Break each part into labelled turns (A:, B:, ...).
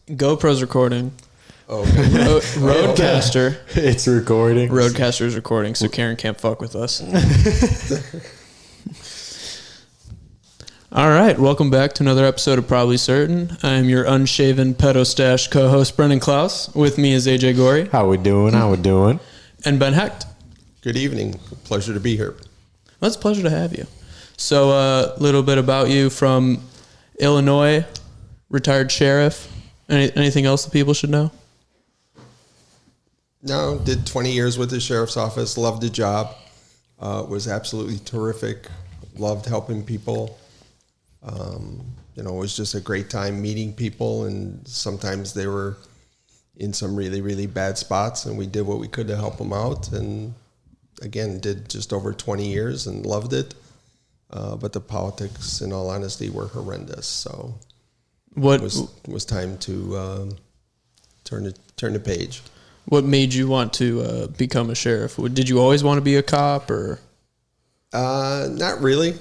A: GoPro's recording.
B: Oh, okay.
A: Roadcaster.
C: It's recording.
A: Roadcaster's recording, so Karen can't fuck with us. All right, welcome back to another episode of Probably Certain. I'm your unshaven pedo stash co-host Brendan Klaus. With me is AJ Gorey.
C: How we doing?
A: And Ben Hecht.
B: Good evening. Pleasure to be here.
A: Well, it's a pleasure to have you. So a little bit about you from Illinois, retired sheriff. Anything else that people should know?
B: No, did 20 years with the sheriff's office. Loved the job. Was absolutely terrific. Loved helping people. It was just a great time meeting people, and sometimes they were in some really, really bad spots, and we did what we could to help them out. And again, did just over 20 years and loved it. But the politics, in all honesty, were horrendous. So it was time to turn the page.
A: What made you want to become a sheriff? Did you always want to be a cop, or?
B: Not really.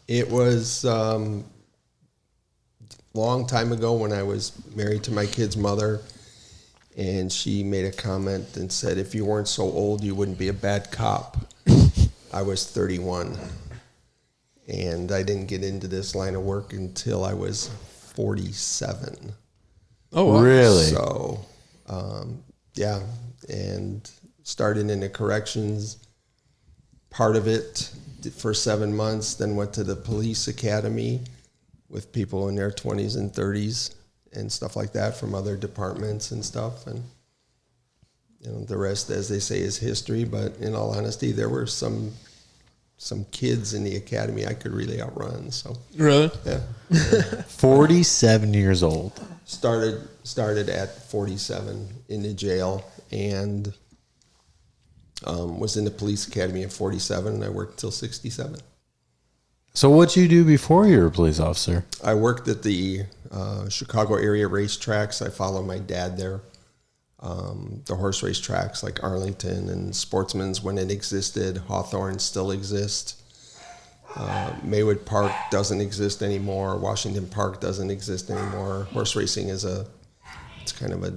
B: It was long time ago when I was married to my kid's mother, and she made a comment and said, if you weren't so old, you wouldn't be a bad cop. I was 31, and I didn't get into this line of work until I was 47.
A: Oh, wow.
C: Really?
B: So, yeah, and started in the corrections, part of it for 7 months, then went to the police academy with people in their 20s and 30s and stuff like that from other departments and stuff. And the rest, as they say, is history. But in all honesty, there were some kids in the academy I could really outrun. So
A: really?
B: Yeah.
C: 47 years old.
B: Started at 47 in the jail, and was in the police academy at 47, and I worked till 67.
C: So what'd you do before you were a police officer?
B: I worked at the Chicago area racetracks. I followed my dad there. The horse race tracks like Arlington and Sportsman's when it existed. Hawthorne still exists. Maywood Park doesn't exist anymore. Washington Park doesn't exist anymore. Horse racing it's kind of a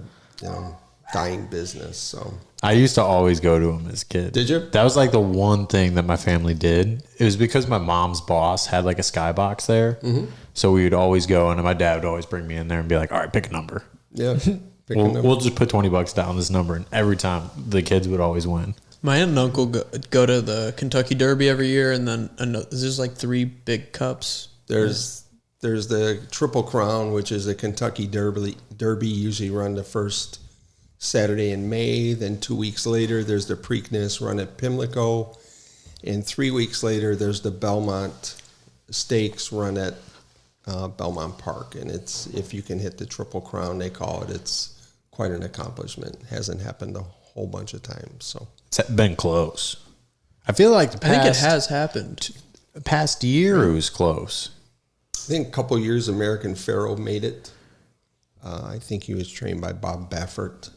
B: dying business. So
C: I used to always go to them as a kid.
B: Did you?
C: That was like the one thing that my family did. It was because my mom's boss had like a skybox there. Mm-hmm. So we would always go, and my dad would always bring me in there and be like, all right, pick a number.
B: Yeah.
C: We'll just put $20 down this number, and every time the kids would always win.
A: My aunt and uncle go to the Kentucky Derby every year, and then there's like 3 big cups.
B: There's the Triple Crown, which is a Kentucky Derby, usually run the first Saturday in May. Then 2 weeks later, there's the Preakness run at Pimlico. And 3 weeks later, there's the Belmont Stakes run at Belmont Park. And if you can hit the Triple Crown, they call it, it's quite an accomplishment. Hasn't happened a whole bunch of times. So
C: It's been close. I feel like
A: I think it has happened.
C: Past year it was close.
B: I think a couple years American Pharoah made it. I think he was trained by Bob Baffert.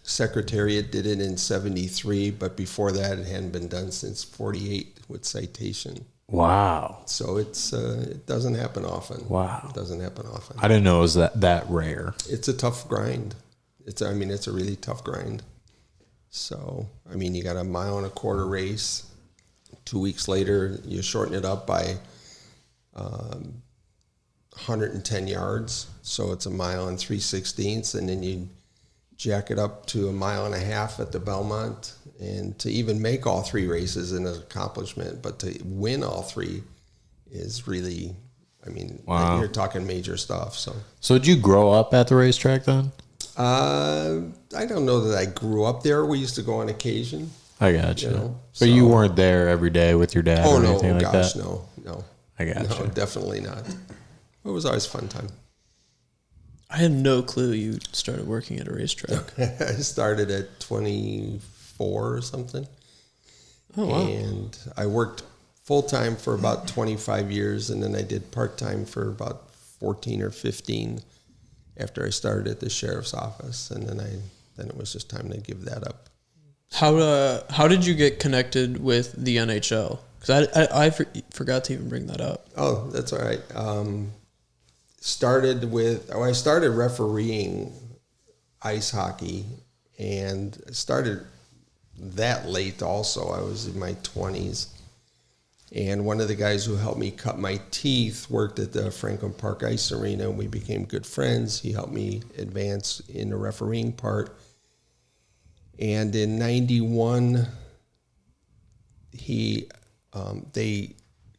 B: Secretariat did it in 73, but before that it hadn't been done since 48 with Citation.
C: Wow.
B: So it doesn't happen often.
C: Wow.
B: It doesn't happen often.
C: I didn't know it was that rare.
B: It's a tough grind. It's a really tough grind. So, you got a 1.25 mile race. 2 weeks later, you shorten it up by 110 yards. So it's 1 3/16 miles, and then you jack it up to 1.5 miles at the Belmont. And to even make all 3 races is an accomplishment, but to win all 3 is really,
C: wow.
B: You're talking major stuff. So
C: did you grow up at the racetrack then?
B: I don't know that I grew up there. We used to go on occasion.
C: I got you. But you weren't there every day with your dad or anything like that?
B: No.
C: I got you.
B: No, definitely not. It was always a fun time.
A: I had no clue you started working at a racetrack.
B: I started at 24 or something.
A: Oh, wow.
B: And I worked full-time for about 25 years, and then I did part-time for about 14 or 15 after I started at the sheriff's office, and then it was just time to give that up.
A: How did you get connected with the NHL? Because I forgot to even bring that up.
B: Oh, that's all right. I started refereeing ice hockey, and started that late also. I was in my 20s. And one of the guys who helped me cut my teeth worked at the Franklin Park Ice Arena, and we became good friends. He helped me advance in the refereeing part. And in 91, they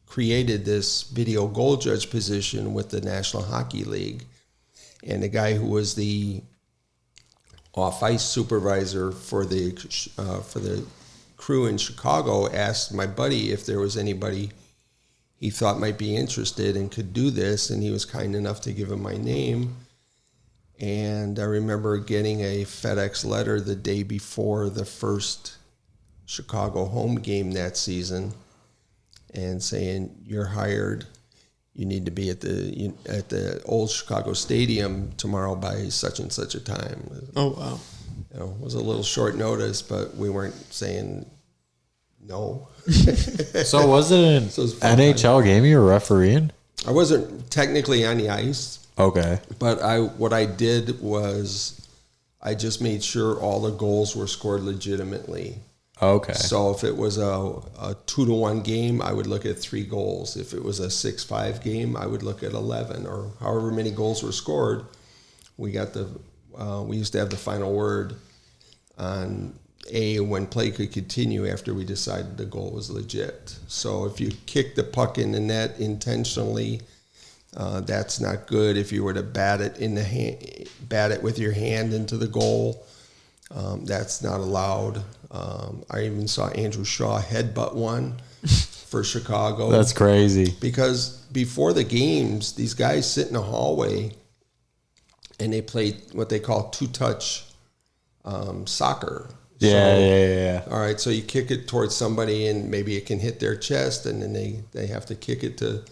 B: created this video goal judge position with the National Hockey League. And the guy who was the off-ice supervisor for the crew in Chicago asked my buddy if there was anybody he thought might be interested and could do this, and he was kind enough to give him my name. And I remember getting a FedEx letter the day before the first Chicago home game that season and saying, "You're hired. You need to be at the old Chicago Stadium tomorrow by such and such a time."
A: Oh, wow.
B: You know, it was a little short notice, but we weren't saying no.
C: So was it an NHL game you were refereeing?
B: I wasn't technically on the ice.
C: Okay.
B: But what I did was I just made sure all the goals were scored legitimately.
C: Okay.
B: So if it was a 2-1 game, I would look at 3 goals. If it was a 6-5 game, I would look at 11, or however many goals were scored. We used to have the final word on when play could continue after we decided the goal was legit. So if you kick the puck in the net intentionally, that's not good. If you were to bat it with your hand into the goal, that's not allowed. I even saw Andrew Shaw headbutt one for Chicago.
C: That's crazy.
B: Because before the games, these guys sit in a hallway and they play what they call two-touch soccer.
C: Yeah.
B: All right, so you kick it towards somebody and maybe it can hit their chest, and then they have to kick it to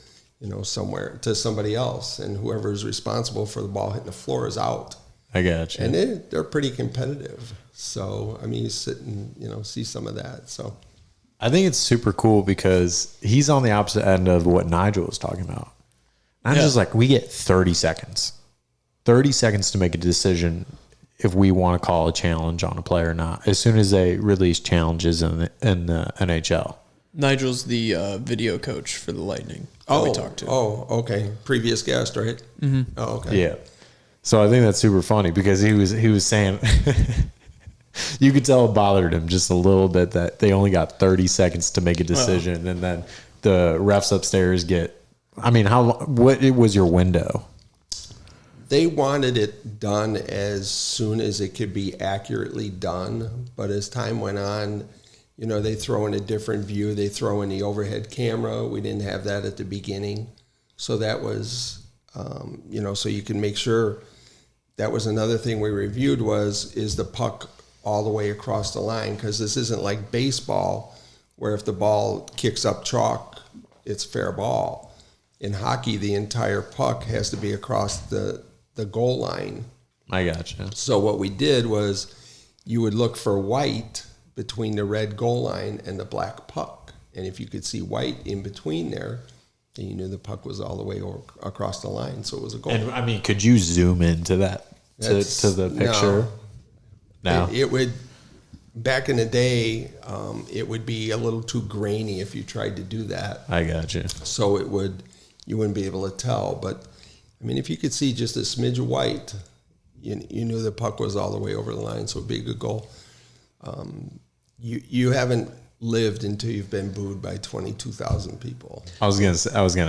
B: somewhere to somebody else, and whoever is responsible for the ball hitting the floor is out.
C: I got you.
B: And they're pretty competitive. So I mean, you sit and see some of that. So
C: I think it's super cool because he's on the opposite end of what Nigel was talking about. I'm just like, we get 30 seconds. 30 seconds to make a decision if we want to call a challenge on a player or not, as soon as they release challenges in the NHL.
A: Nigel's the video coach for the Lightning that we talked to.
B: Oh, okay. Previous guest, right?
A: Mm-hmm.
B: Oh, okay.
C: Yeah. So I think that's super funny because he was saying you could tell it bothered him just a little bit that they only got 30 seconds to make a decision, and then the refs upstairs what was your window?
B: They wanted it done as soon as it could be accurately done, but as time went on, they throw in a different view. They throw in the overhead camera. We didn't have that at the beginning. So that was, so you can make sure. That was another thing we reviewed is the puck all the way across the line? Because this isn't like baseball where if the ball kicks up chalk, it's fair ball. In hockey, the entire puck has to be across the goal line.
C: I gotcha.
B: So what we did was you would look for white between the red goal line and the black puck. And if you could see white in between there, then you knew the puck was all the way across the line. So it was a goal.
C: And could you zoom into that to the picture? No.
B: It would, back in the day, it would be a little too grainy if you tried to do that.
C: I gotcha.
B: So you wouldn't be able to tell. But if you could see just a smidge of white, you knew the puck was all the way over the line, so it'd be a good goal. You haven't lived until you've been booed by 22,000 people.
C: I was gonna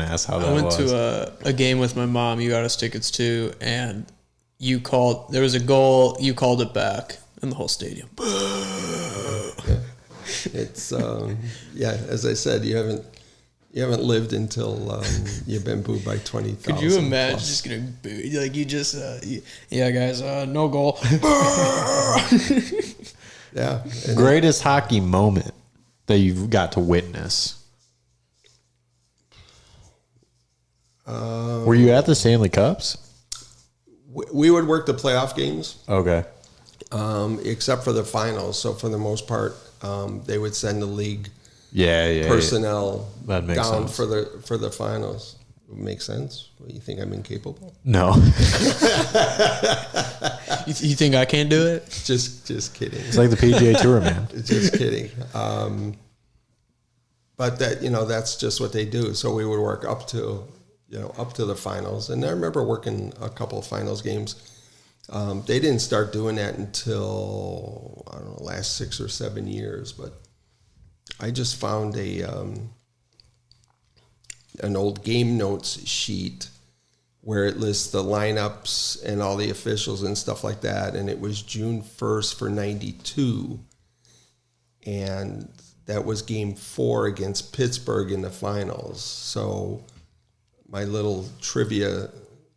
C: ask how that was.
A: I went to a game with my mom. You got us tickets too, and there was a goal. You called it back, and the whole stadium.
B: Yeah. It's as I said, you haven't lived until you've been booed by 20,000.
A: Could you imagine just getting booed? Like you just, guys, no goal.
B: Yeah.
C: Greatest hockey moment that you've got to witness? Were you at the Stanley Cups?
B: We would work the playoff games.
C: Okay.
B: Except for the finals. So for the most part, they would send the league
C: Yeah.
B: personnel
C: That makes
B: down
C: sense.
B: for the finals. Makes sense. What, you think I'm incapable?
C: No.
A: You think I can't do it?
B: Just kidding.
C: It's like the PGA Tour, man.
B: Just kidding. But that, that's just what they do. So we would work up to the finals. And I remember working a couple of finals games. They didn't start doing that until, I don't know, last 6 or 7 years. But I just found an old game notes sheet where it lists the lineups and all the officials and stuff like that. And it was June 1st for 92. And that was game 4 against Pittsburgh in the finals. So my little trivia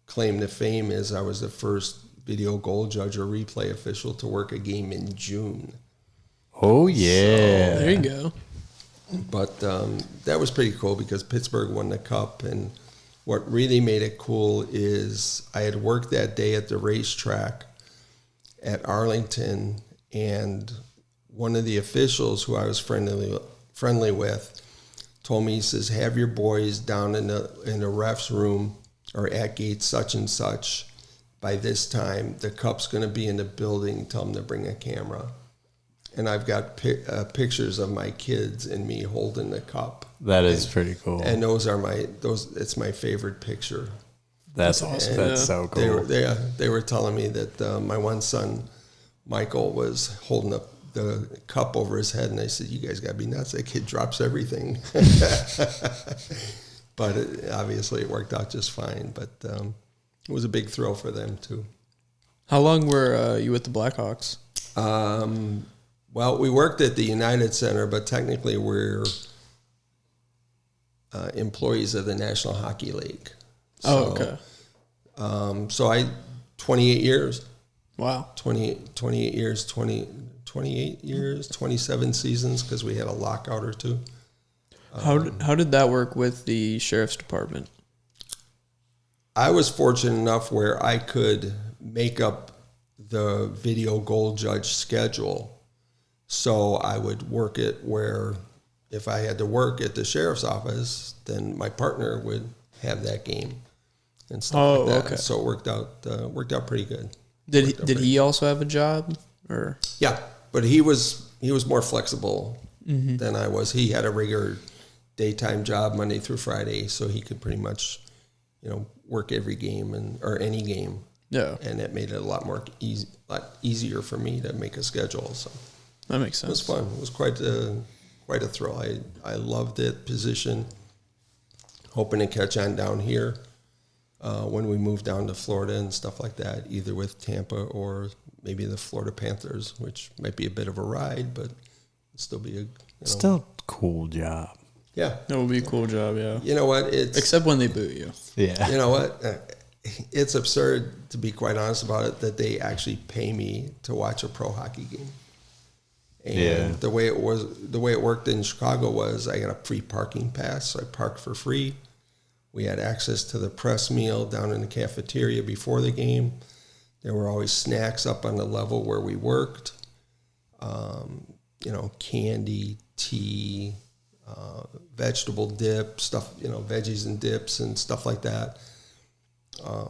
B: claim to fame is I was the first video goal judge or replay official to work a game in June.
C: Oh, yeah.
A: There you go.
B: But that was pretty cool because Pittsburgh won the cup. And what really made it cool is I had worked that day at the racetrack at Arlington, and one of the officials who I was friendly with told me, he says, have your boys down in the ref's room or at gate such and such. By this time, the cup's going to be in the building. Tell them to bring a camera. And I've got pictures of my kids and me holding the cup.
C: That is pretty cool.
B: And it's my favorite picture.
C: That's awesome.
B: And
C: that's so cool.
B: They were telling me that my one son, Michael, was holding up the cup over his head, and I said, you guys got to be nuts. That kid drops everything. But obviously it worked out just fine. But it was a big thrill for them, too.
A: How long were you with the Blackhawks?
B: Well, we worked at the United Center, but technically we're employees of the National Hockey League. So,
A: okay.
B: So 28 years.
A: Wow.
B: 28 years, 27 seasons, because we had a lockout or two.
A: How did that work with the sheriff's department?
B: I was fortunate enough where I could make up the video goal judge schedule. So I would work it where if I had to work at the sheriff's office, then my partner would have that game and stuff like that.
A: Okay.
B: So it worked out pretty good.
A: Did he also have a job, or?
B: Yeah, but he was more flexible than I was. He had a regular daytime job Monday through Friday, so he could pretty much, work every game or any game.
A: Yeah,
B: and it made it a lot easier for me to make a schedule. So
A: that makes sense.
B: It was fun. It was quite a thrill. I loved it. Position. Hoping to catch on down here when we move down to Florida and stuff like that, either with Tampa or maybe the Florida Panthers, which might be a bit of a ride, but it'll still be
C: still a cool job.
B: Yeah,
A: that would be a cool job. Yeah.
B: You know what?
A: Except when they boot you.
C: Yeah.
B: You know what? It's absurd, to be quite honest about it, that they actually pay me to watch a pro hockey game. And the way it worked in Chicago was I got a free parking pass, so I parked for free. We had access to the press meal down in the cafeteria before the game. There were always snacks up on the level where we worked. Candy, tea, vegetable dip, stuff, veggies and dips and stuff like that. I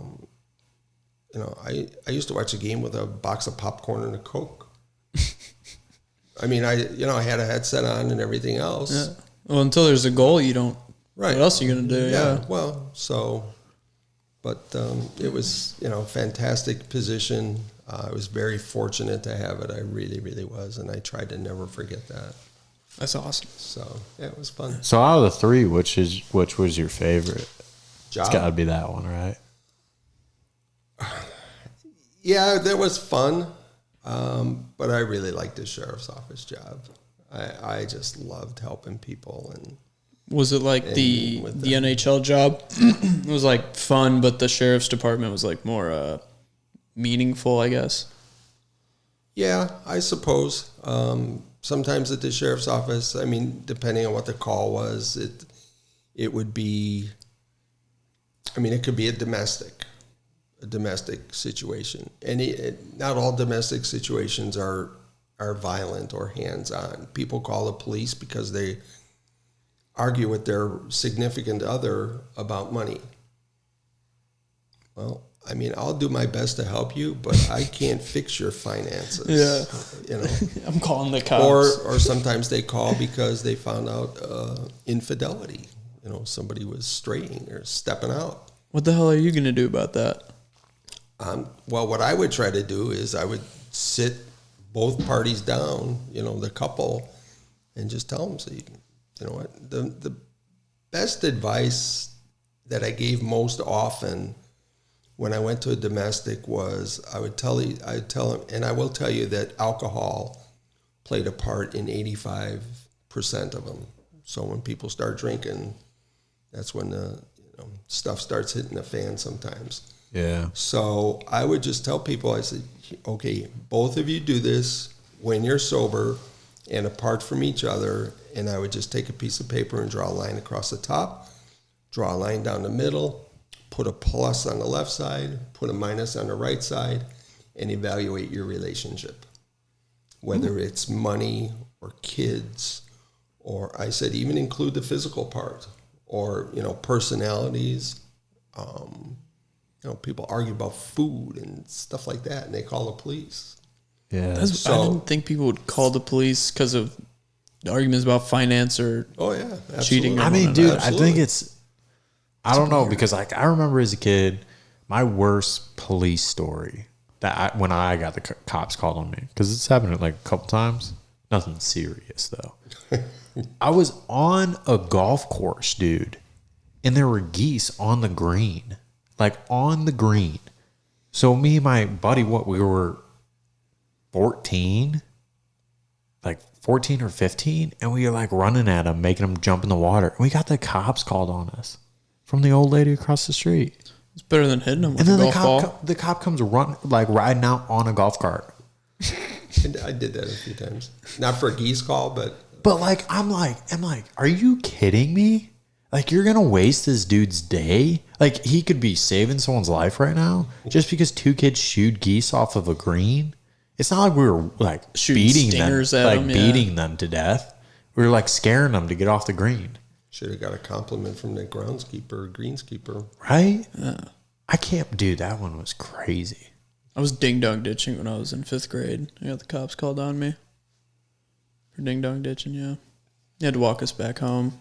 B: used to watch a game with a box of popcorn and a Coke. I mean, I had a headset on and everything else.
A: Yeah. Well, until there's a goal, you don't.
B: Right.
A: What else are you gonna do? Yeah.
B: Well, but it was fantastic position. I was very fortunate to have it. I really, really was, and I tried to never forget that.
A: That's awesome.
B: So yeah, it was fun.
C: So out of the three, which was your favorite?
B: Job?
C: It's got to be that one, right?
B: Yeah, that was fun, but I really liked the sheriff's office job. I just loved helping people. And
A: was it like the NHL job? It was like fun, but the sheriff's department was like more meaningful, I guess.
B: Yeah, I suppose. Sometimes at the sheriff's office, I mean, depending on what the call was, it would be. I mean, it could be a domestic situation, and not all domestic situations are violent or hands-on. People call the police because they argue with their significant other about money. Well, I mean, I'll do my best to help you, but I can't fix your finances.
A: Yeah.
B: You know,
A: I'm calling the cops.
B: or sometimes they call because they found out infidelity. You know, somebody was straying or stepping out.
A: What the hell are you going to do about that?
B: Well, what I would try to do is I would sit both parties down, you know, the couple, and just tell them, see, you know what, the best advice that I gave most often when I went to a domestic was I'd tell them, and I will tell you that alcohol played a part in 85% of them. So when people start drinking, that's when the stuff starts hitting the fan sometimes.
C: Yeah.
B: So I would just tell people, I said, okay, both of you do this when you're sober and apart from each other. And I would just take a piece of paper and draw a line across the top, draw a line down the middle, put a plus on the left side, put a minus on the right side, and evaluate your relationship. Whether it's money or kids, or I said even include the physical part, or, you know, personalities. You know, people argue about food and stuff like that, and they call the police.
C: Yeah.
A: I didn't think people would call the police because of arguments about finance or cheating.
C: I mean, dude, I think I don't know, because like I remember as a kid, my worst police story when I got the cops called on me, because it's happened like a couple times. Nothing serious though. I was on a golf course, dude, and there were geese on the green. Like on the green. So me and my buddy, we were 14? Like 14 or 15? And we were like running at them, making them jump in the water. And we got the cops called on us from the old lady across the street.
A: It's better than hitting them with
C: and then
A: a golf ball.
C: The cop comes riding out on a golf cart.
B: I did that a few times. Not for a geese call, but
C: like, I'm like, are you kidding me? Like, you're going to waste this dude's day? Like, he could be saving someone's life right now just because two kids shoot geese off of a green. It's not like we were, like, beating them to death. We were, like, scaring them to get off the green.
B: Should have got a compliment from the groundskeeper or greenskeeper.
C: Right? Yeah. I can't, dude, that one was crazy.
A: I was ding-dong ditching when I was in 5th grade. I got the cops called on me for ding-dong ditching, yeah. They had to walk us back home.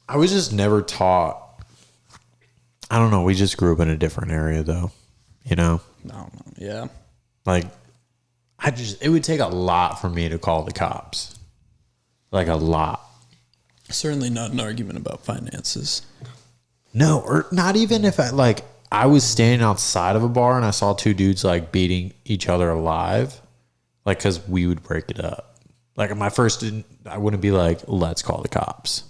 C: I was just never taught. I don't know. We just grew up in a different area, though. You know?
A: I don't know. Yeah.
C: Like, it would take a lot for me to call the cops. Like, a lot.
A: Certainly not an argument about finances.
C: No, or not even if I was standing outside of a bar and I saw two dudes, like, beating each other alive. Like, because we would break it up. Like, I wouldn't be like, let's call the cops.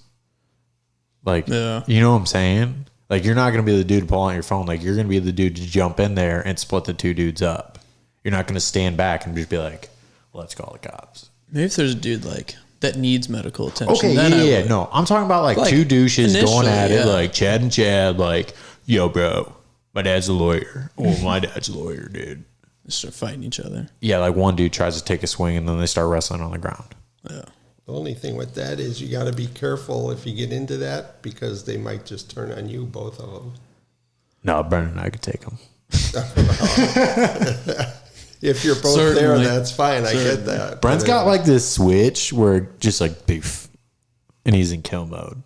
C: Like,
A: yeah.
C: You know what I'm saying? Like, you're not going to be the dude to pull out your phone. Like, you're going to be the dude to jump in there and split the two dudes up. You're not going to stand back and just be like, let's call the cops.
A: Maybe if there's a dude, like, that needs medical attention.
C: Okay, yeah. No, I'm talking about, like two douches going at it, like, Chad and Chad, like, yo, bro, my dad's a lawyer. Oh, my dad's a lawyer, dude.
A: They start fighting each other.
C: Yeah, like, one dude tries to take a swing, and then they start wrestling on the ground.
A: Yeah.
B: The only thing with that is you got to be careful if you get into that, because they might just turn on you, both of them.
C: No, Brennan and I could take them.
B: If you're both there, that's fine. I get that.
C: Brent's got like this switch where just like beef, and he's in kill mode.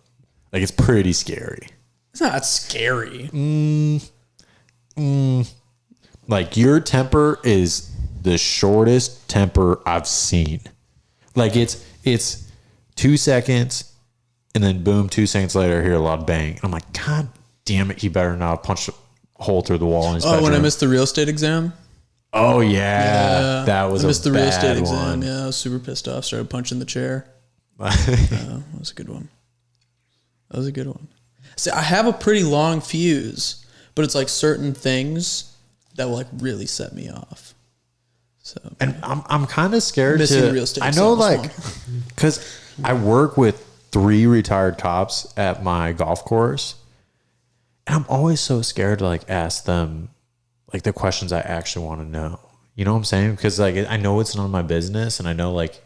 C: Like, it's pretty scary.
A: It's not scary.
C: Like, your temper is the shortest temper I've seen. Like, it's 2 seconds, and then boom, 2 seconds later, I hear a loud bang. And I'm like, God damn it, he better not have punched a hole through the wall in his bedroom.
A: When I missed the real estate exam?
C: Oh, yeah. That was a bad one. I missed the real estate exam.
A: Yeah, I was super pissed off. Started punching the chair. That was a good one. See, I have a pretty long fuse, but it's like certain things that will like really set me off. So,
C: and I'm kind of scared
A: missing the real estate.
C: I know, like, because I work with 3 retired cops at my golf course, and I'm always so scared to like ask them like the questions I actually want to know. You know what I'm saying? Because like I know it's none of my business, and I know like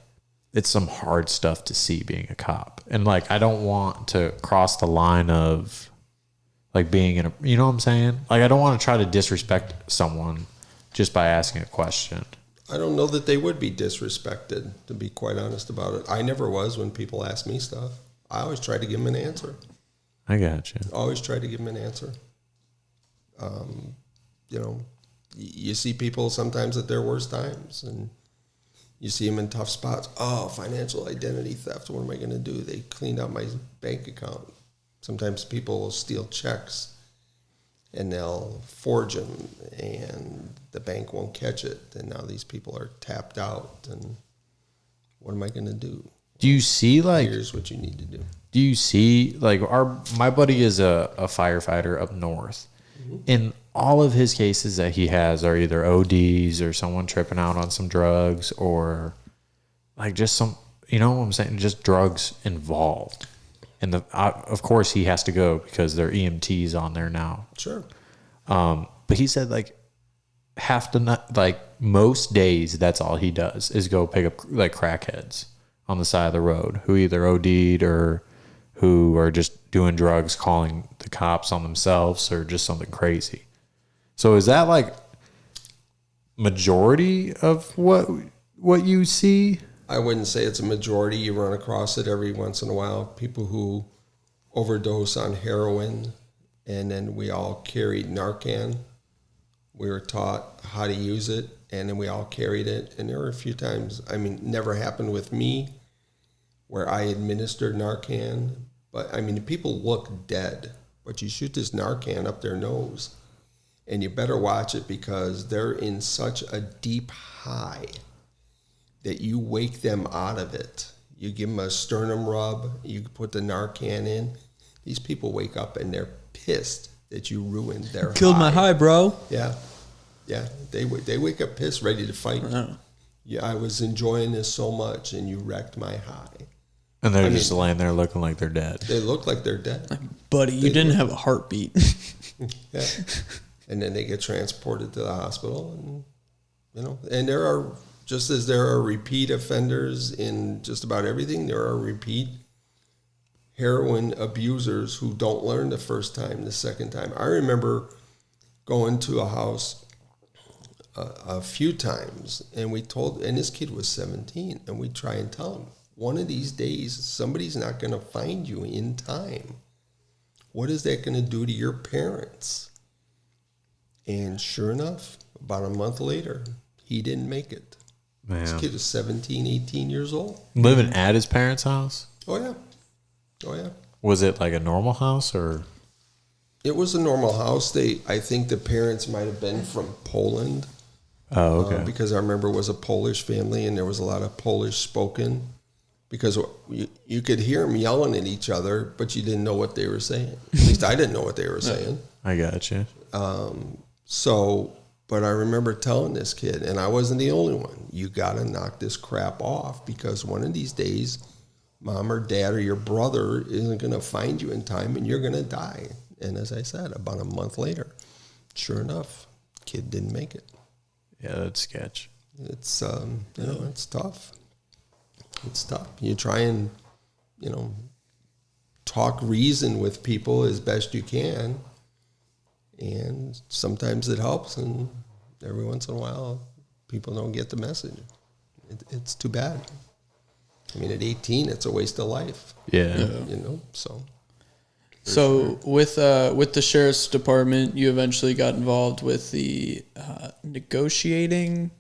C: it's some hard stuff to see being a cop, and like I don't want to cross the line of like being in a, you know what I'm saying? Like, I don't want to try to disrespect someone just by asking a question.
B: I don't know that they would be disrespected, to be quite honest about it. I never was when people ask me stuff. I always try to give them an answer.
C: I got you.
B: Always try to give them an answer. You know, you see people sometimes at their worst times, and you see them in tough spots. Oh, financial identity theft. What am I going to do? They cleaned out my bank account. Sometimes people will steal checks and they'll forge them, and the bank won't catch it. And now these people are tapped out. And what am I going to do?
C: Do you see, like,
B: Here's what you need to do.
C: do you see, like, my buddy is a firefighter up north. In all of his cases that he has are either ODs or someone tripping out on some drugs, or like just some, you know what I'm saying, just drugs involved. And of course he has to go because there are EMTs on there now.
B: Sure.
C: But he said, like, most days that's all he does is go pick up like crackheads on the side of the road who either OD'd or who are just doing drugs, calling the cops on themselves, or just something crazy. So is that like majority of what you see?
B: I wouldn't say it's a majority. You run across it every once in a while. People who overdose on heroin, and then we all carried Narcan. We were taught how to use it, and then we all carried it. And there were a few times, I mean, never happened with me, where I administered Narcan. But, I mean, the people look dead, but you shoot this Narcan up their nose, and you better watch it because they're in such a deep high that you wake them out of it. You give them a sternum rub, you put the Narcan in. These people wake up and they're pissed that you ruined their
A: Killed my high, bro.
B: Yeah. Yeah. They wake up pissed, ready to fight. Yeah, I was enjoying this so much and you wrecked my high.
C: And they're just laying there looking like they're dead.
B: They look like they're dead.
A: Buddy, you didn't have a heartbeat.
B: Yeah. And then they get transported to the hospital, and, you know, and there are, just as there are repeat offenders in just about everything, there are repeat heroin abusers who don't learn the first time, the second time. I remember going to a house a few times, and and this kid was 17, and we try and tell him, one of these days, somebody's not going to find you in time. What is that going to do to your parents? And sure enough, about a month later, he didn't make it.
C: Man.
B: This kid was 17, 18 years old.
C: Living at his parents' house?
B: Oh, yeah. Oh, yeah.
C: Was it like a normal house, or?
B: It was a normal house. I think the parents might have been from Poland.
C: Oh, okay.
B: Because I remember it was a Polish family, and there was a lot of Polish spoken. Because you could hear them yelling at each other, but you didn't know what they were saying. At least I didn't know what they were saying.
C: I got you.
B: But I remember telling this kid, and I wasn't the only one, you got to knock this crap off, because one of these days, mom or dad or your brother isn't going to find you in time, and you're going to die. And as I said, about a month later, sure enough, kid didn't make it.
C: Yeah, that's sketch.
B: It's, it's tough. It's tough. You try and, talk reason with people as best you can. And sometimes it helps, and every once in a while, people don't get the message. It's too bad. I mean, at 18, it's a waste of life.
C: Yeah.
B: So.
A: So with the sheriff's department, you eventually got involved with the negotiating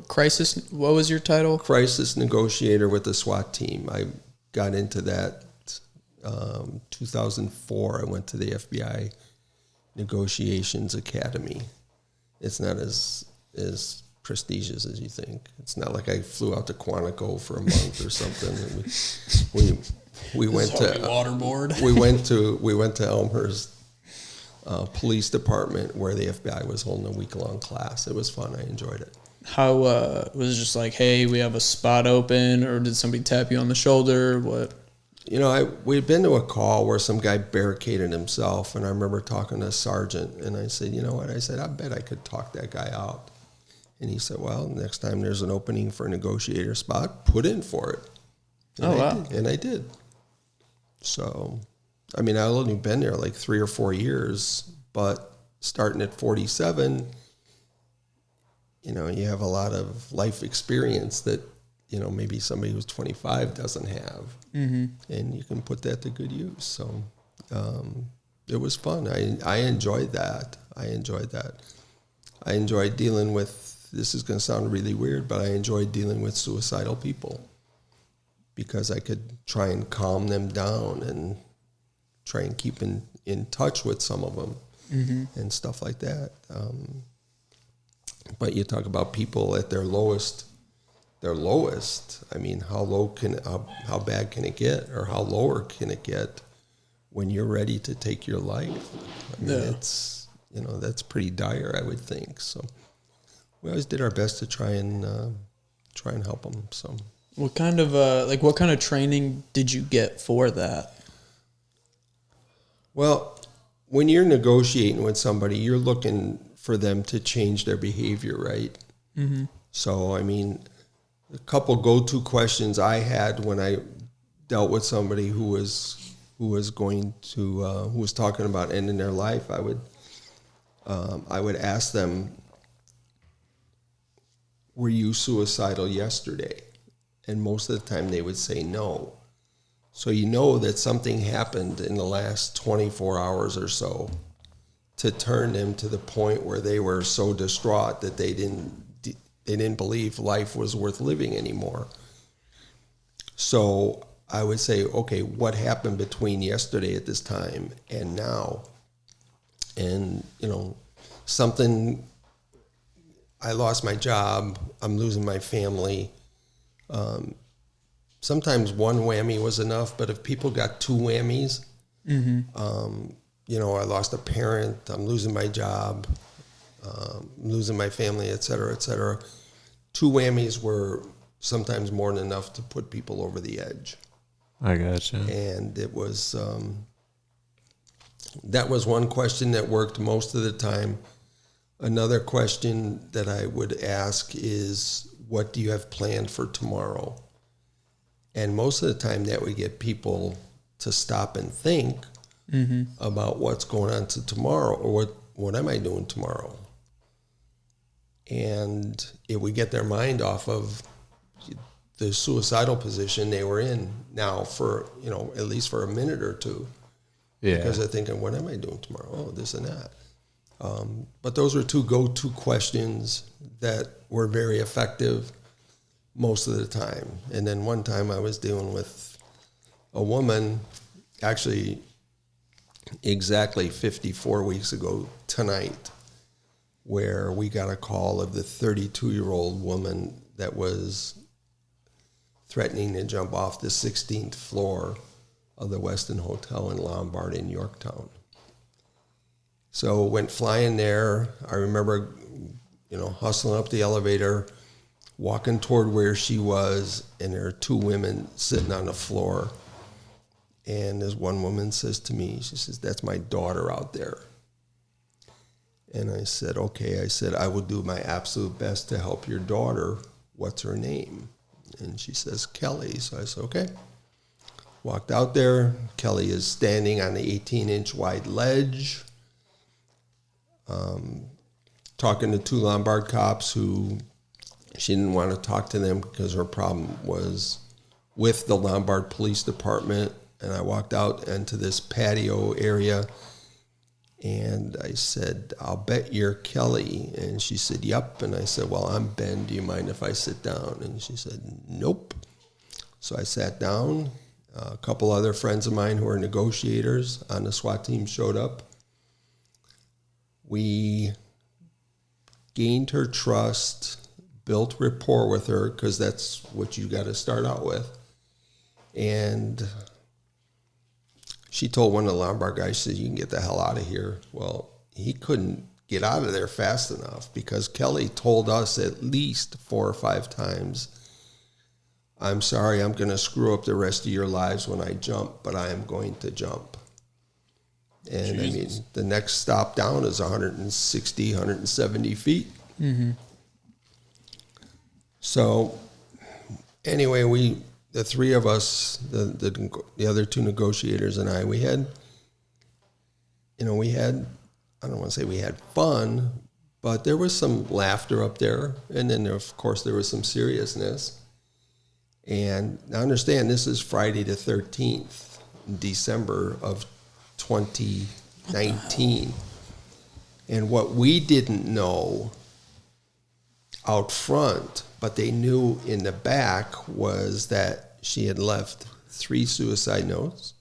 A: crisis. What was your title?
B: Crisis negotiator with the SWAT team. I got into that 2004. I went to the FBI Negotiations Academy. It's not as prestigious as you think. It's not like I flew out to Quantico for a month or something. We went to
A: waterboard.
B: we went to Elmhurst Police Department, where the FBI was holding a week-long class. It was fun. I enjoyed it.
A: How was it just like, hey, we have a spot open, or did somebody tap you on the shoulder? What?
B: We'd been to a call where some guy barricaded himself, and I remember talking to a sergeant, and I said, you know what? I said, I bet I could talk that guy out. And he said, well, next time there's an opening for a negotiator spot, put in for it. And I did. So, I mean, I've only been there like 3 or 4 years, but starting at 47, you know, you have a lot of life experience that, you know, maybe somebody who's 25 doesn't have. Mm-hmm. And you can put that to good use. So it was fun. I enjoyed that. I enjoyed dealing with, this is going to sound really weird, but I enjoyed dealing with suicidal people because I could try and calm them down and try and keep in touch with some of them and stuff like that. But you talk about people at their lowest. I mean, how bad can it get, or how lower can it get when you're ready to take your life? I mean, it's, you know, that's pretty dire, I would think. So we always did our best to try and help them. So
A: what kind of training did you get for that?
B: Well, when you're negotiating with somebody, you're looking for them to change their behavior, right? Mm-hmm. So, I mean, a couple go-to questions I had when I dealt with somebody who was talking about ending their life, I would ask them, "Were you suicidal yesterday?" And most of the time they would say no. So you know that something happened in the last 24 hours or so to turn them to the point where they were so distraught that they didn't believe life was worth living anymore. So I would say, okay, what happened between yesterday at this time and now? And, you know, I lost my job, I'm losing my family. Sometimes one whammy was enough, but if people got two whammies, you know, I lost a parent, I'm losing my job, losing my family, et cetera, et cetera. Two whammies were sometimes more than enough to put people over the edge.
C: I gotcha.
B: And it was, that was one question that worked most of the time. Another question that I would ask is, what do you have planned for tomorrow? And most of the time that would get people to stop and think about what's going on to tomorrow, or what am I doing tomorrow? And it would get their mind off of the suicidal position they were in now for, you know, at least for a minute or two. Yeah. Because they're thinking, what am I doing tomorrow? Oh, this and that. But those were two go-to questions that were very effective most of the time. And then one time I was dealing with a woman, actually exactly 54 weeks ago tonight, where we got a call of the 32-year-old woman that was threatening to jump off the 16th floor of the Westin Hotel in Lombard in Yorktown. So went flying there. I remember, you know, hustling up the elevator, walking toward where she was, and there are two women sitting on the floor. And this one woman says to me, she says, "That's my daughter out there." And I said, okay. I said, "I will do my absolute best to help your daughter. What's her name?" And she says, "Kelly." So I said, okay. Walked out there. Kelly is standing on the 18-inch wide ledge, talking to two Lombard cops who she didn't want to talk to them because her problem was with the Lombard Police Department. And I walked out into this patio area, and I said, "I'll bet you're Kelly." And she said, "Yep." And I said, "Well, I'm Ben. Do you mind if I sit down?" And she said, "Nope." So I sat down. A couple other friends of mine who are negotiators on the SWAT team showed up. We gained her trust, built rapport with her, because that's what you got to start out with. And she told one of the Lombard guys, she said, "You can get the hell out of here." Well, he couldn't get out of there fast enough because Kelly told us at least 4 or 5 times, "I'm sorry, I'm going to screw up the rest of your lives when I jump, but I am going to jump." And Jesus. I mean, the next stop down is 160, 170 feet. Mm-hmm. So anyway, the three of us, the other two negotiators and I, we had, I don't want to say we had fun, but there was some laughter up there. And then, of course, there was some seriousness. And now understand, this is Friday the 13th, December of 2019. And what we didn't know out front, but they knew in the back, was that she had left 3 suicide notes.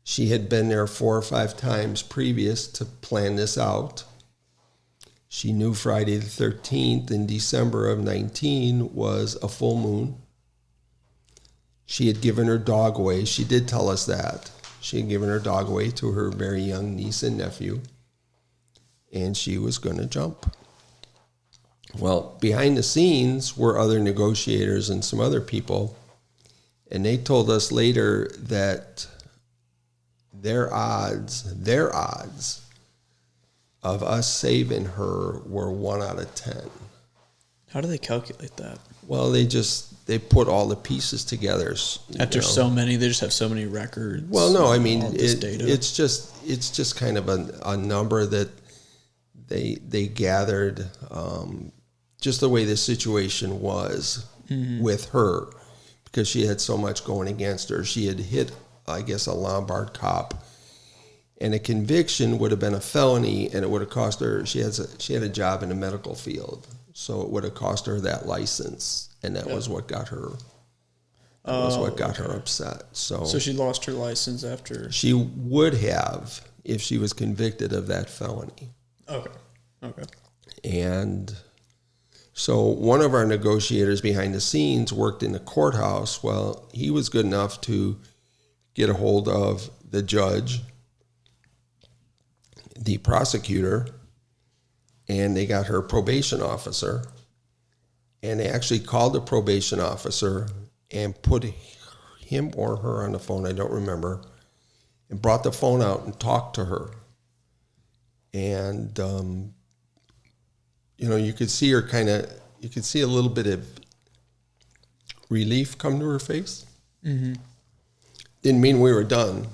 B: She had been there 4 or 5 times previous to plan this out. She knew Friday the 13th in December of 19 was a full moon. She had given her dog away. She did tell us that. She had given her dog away to her very young niece and nephew, and she was going to jump. Well, behind the scenes were other negotiators and some other people, and they told us later that their odds of us saving her were 1 out of 10.
A: How do they calculate that?
B: Well, they put all the pieces together.
A: After so many, they just have so many records.
B: Well, no, I mean,
A: data.
B: it's just kind of a number that they gathered, just the way the situation was with her, because she had so much going against her. She had hit, I guess, a Lombard cop, and a conviction would have been a felony, and it would have cost her. She had a job in the medical field, so it would have cost her that license, and that was what got her. Her upset. So
A: she lost her license after.
B: She would have if she was convicted of that felony.
A: Okay.
B: And so one of our negotiators behind the scenes worked in the courthouse. Well, he was good enough to get a hold of the judge, the prosecutor, and they got her probation officer. And they actually called the probation officer and put him or her on the phone, I don't remember, and brought the phone out and talked to her. And, you could see her you could see a little bit of relief come to her face. Mm-hmm. Didn't mean we were done.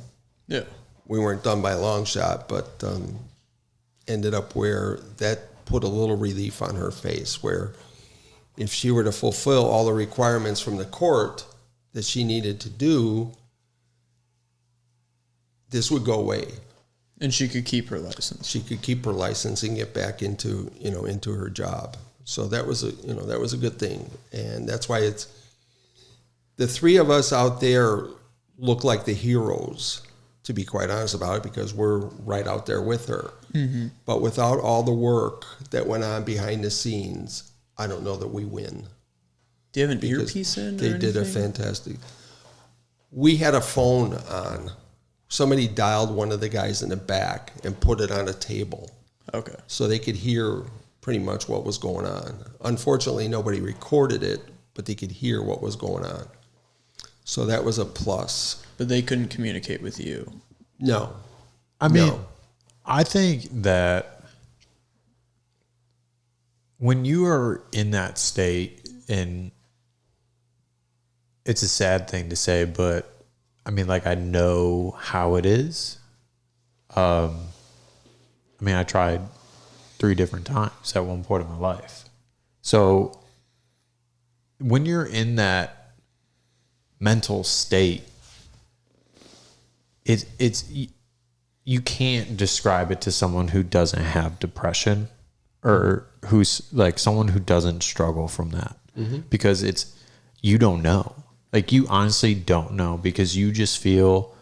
A: Yeah.
B: We weren't done by a long shot, but ended up where that put a little relief on her face, where if she were to fulfill all the requirements from the court that she needed to do, this would go away.
A: And she could keep her license.
B: She could keep her license and get back into her job. So that was a good thing. And that's why the three of us out there look like the heroes, to be quite honest about it, because we're right out there with her. Mm-hmm. But without all the work that went on behind the scenes, I don't know that we win.
A: Do you have an earpiece in?
B: They did a fantastic. We had a phone on. Somebody dialed one of the guys in the back and put it on a table. Okay. So they could hear pretty much what was going on. Unfortunately, nobody recorded it, but they could hear what was going on. So that was a plus.
A: But they couldn't communicate with you.
B: No.
C: I mean, I think that when you are in that state, and it's a sad thing to say, but I mean, like, I know how it is. I tried 3 different times at one point in my life. So when you're in that mental state, it's you can't describe it to someone who doesn't have depression, or who's like someone who doesn't struggle from that, because you don't know. Like, you honestly don't know, because you just feel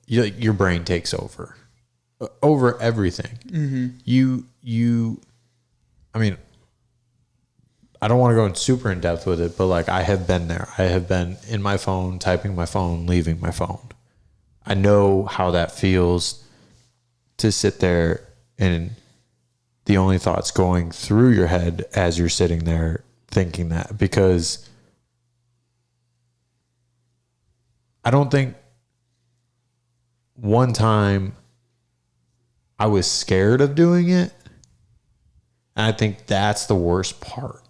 C: your brain takes over everything. Mm-hmm. I don't want to go super in depth with it, but like, I have been there. I have been in my phone, typing my phone, leaving my phone. I know how that feels to sit there and the only thoughts going through your head as you're sitting there thinking that, because I don't think one time I was scared of doing it. And I think that's the worst part.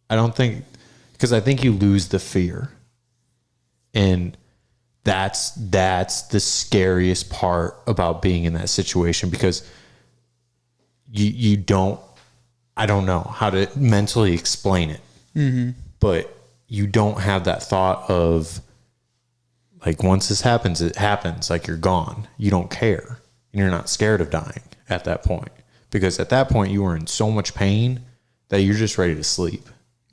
C: I don't think, because I think you lose the fear. And that's the scariest part about being in that situation, because you don't, I don't know how to mentally explain it, but you don't have that thought of like, once this happens, it happens, like you're gone. You don't care. And you're not scared of dying at that point, because at that point you were in so much pain that you're just ready to sleep.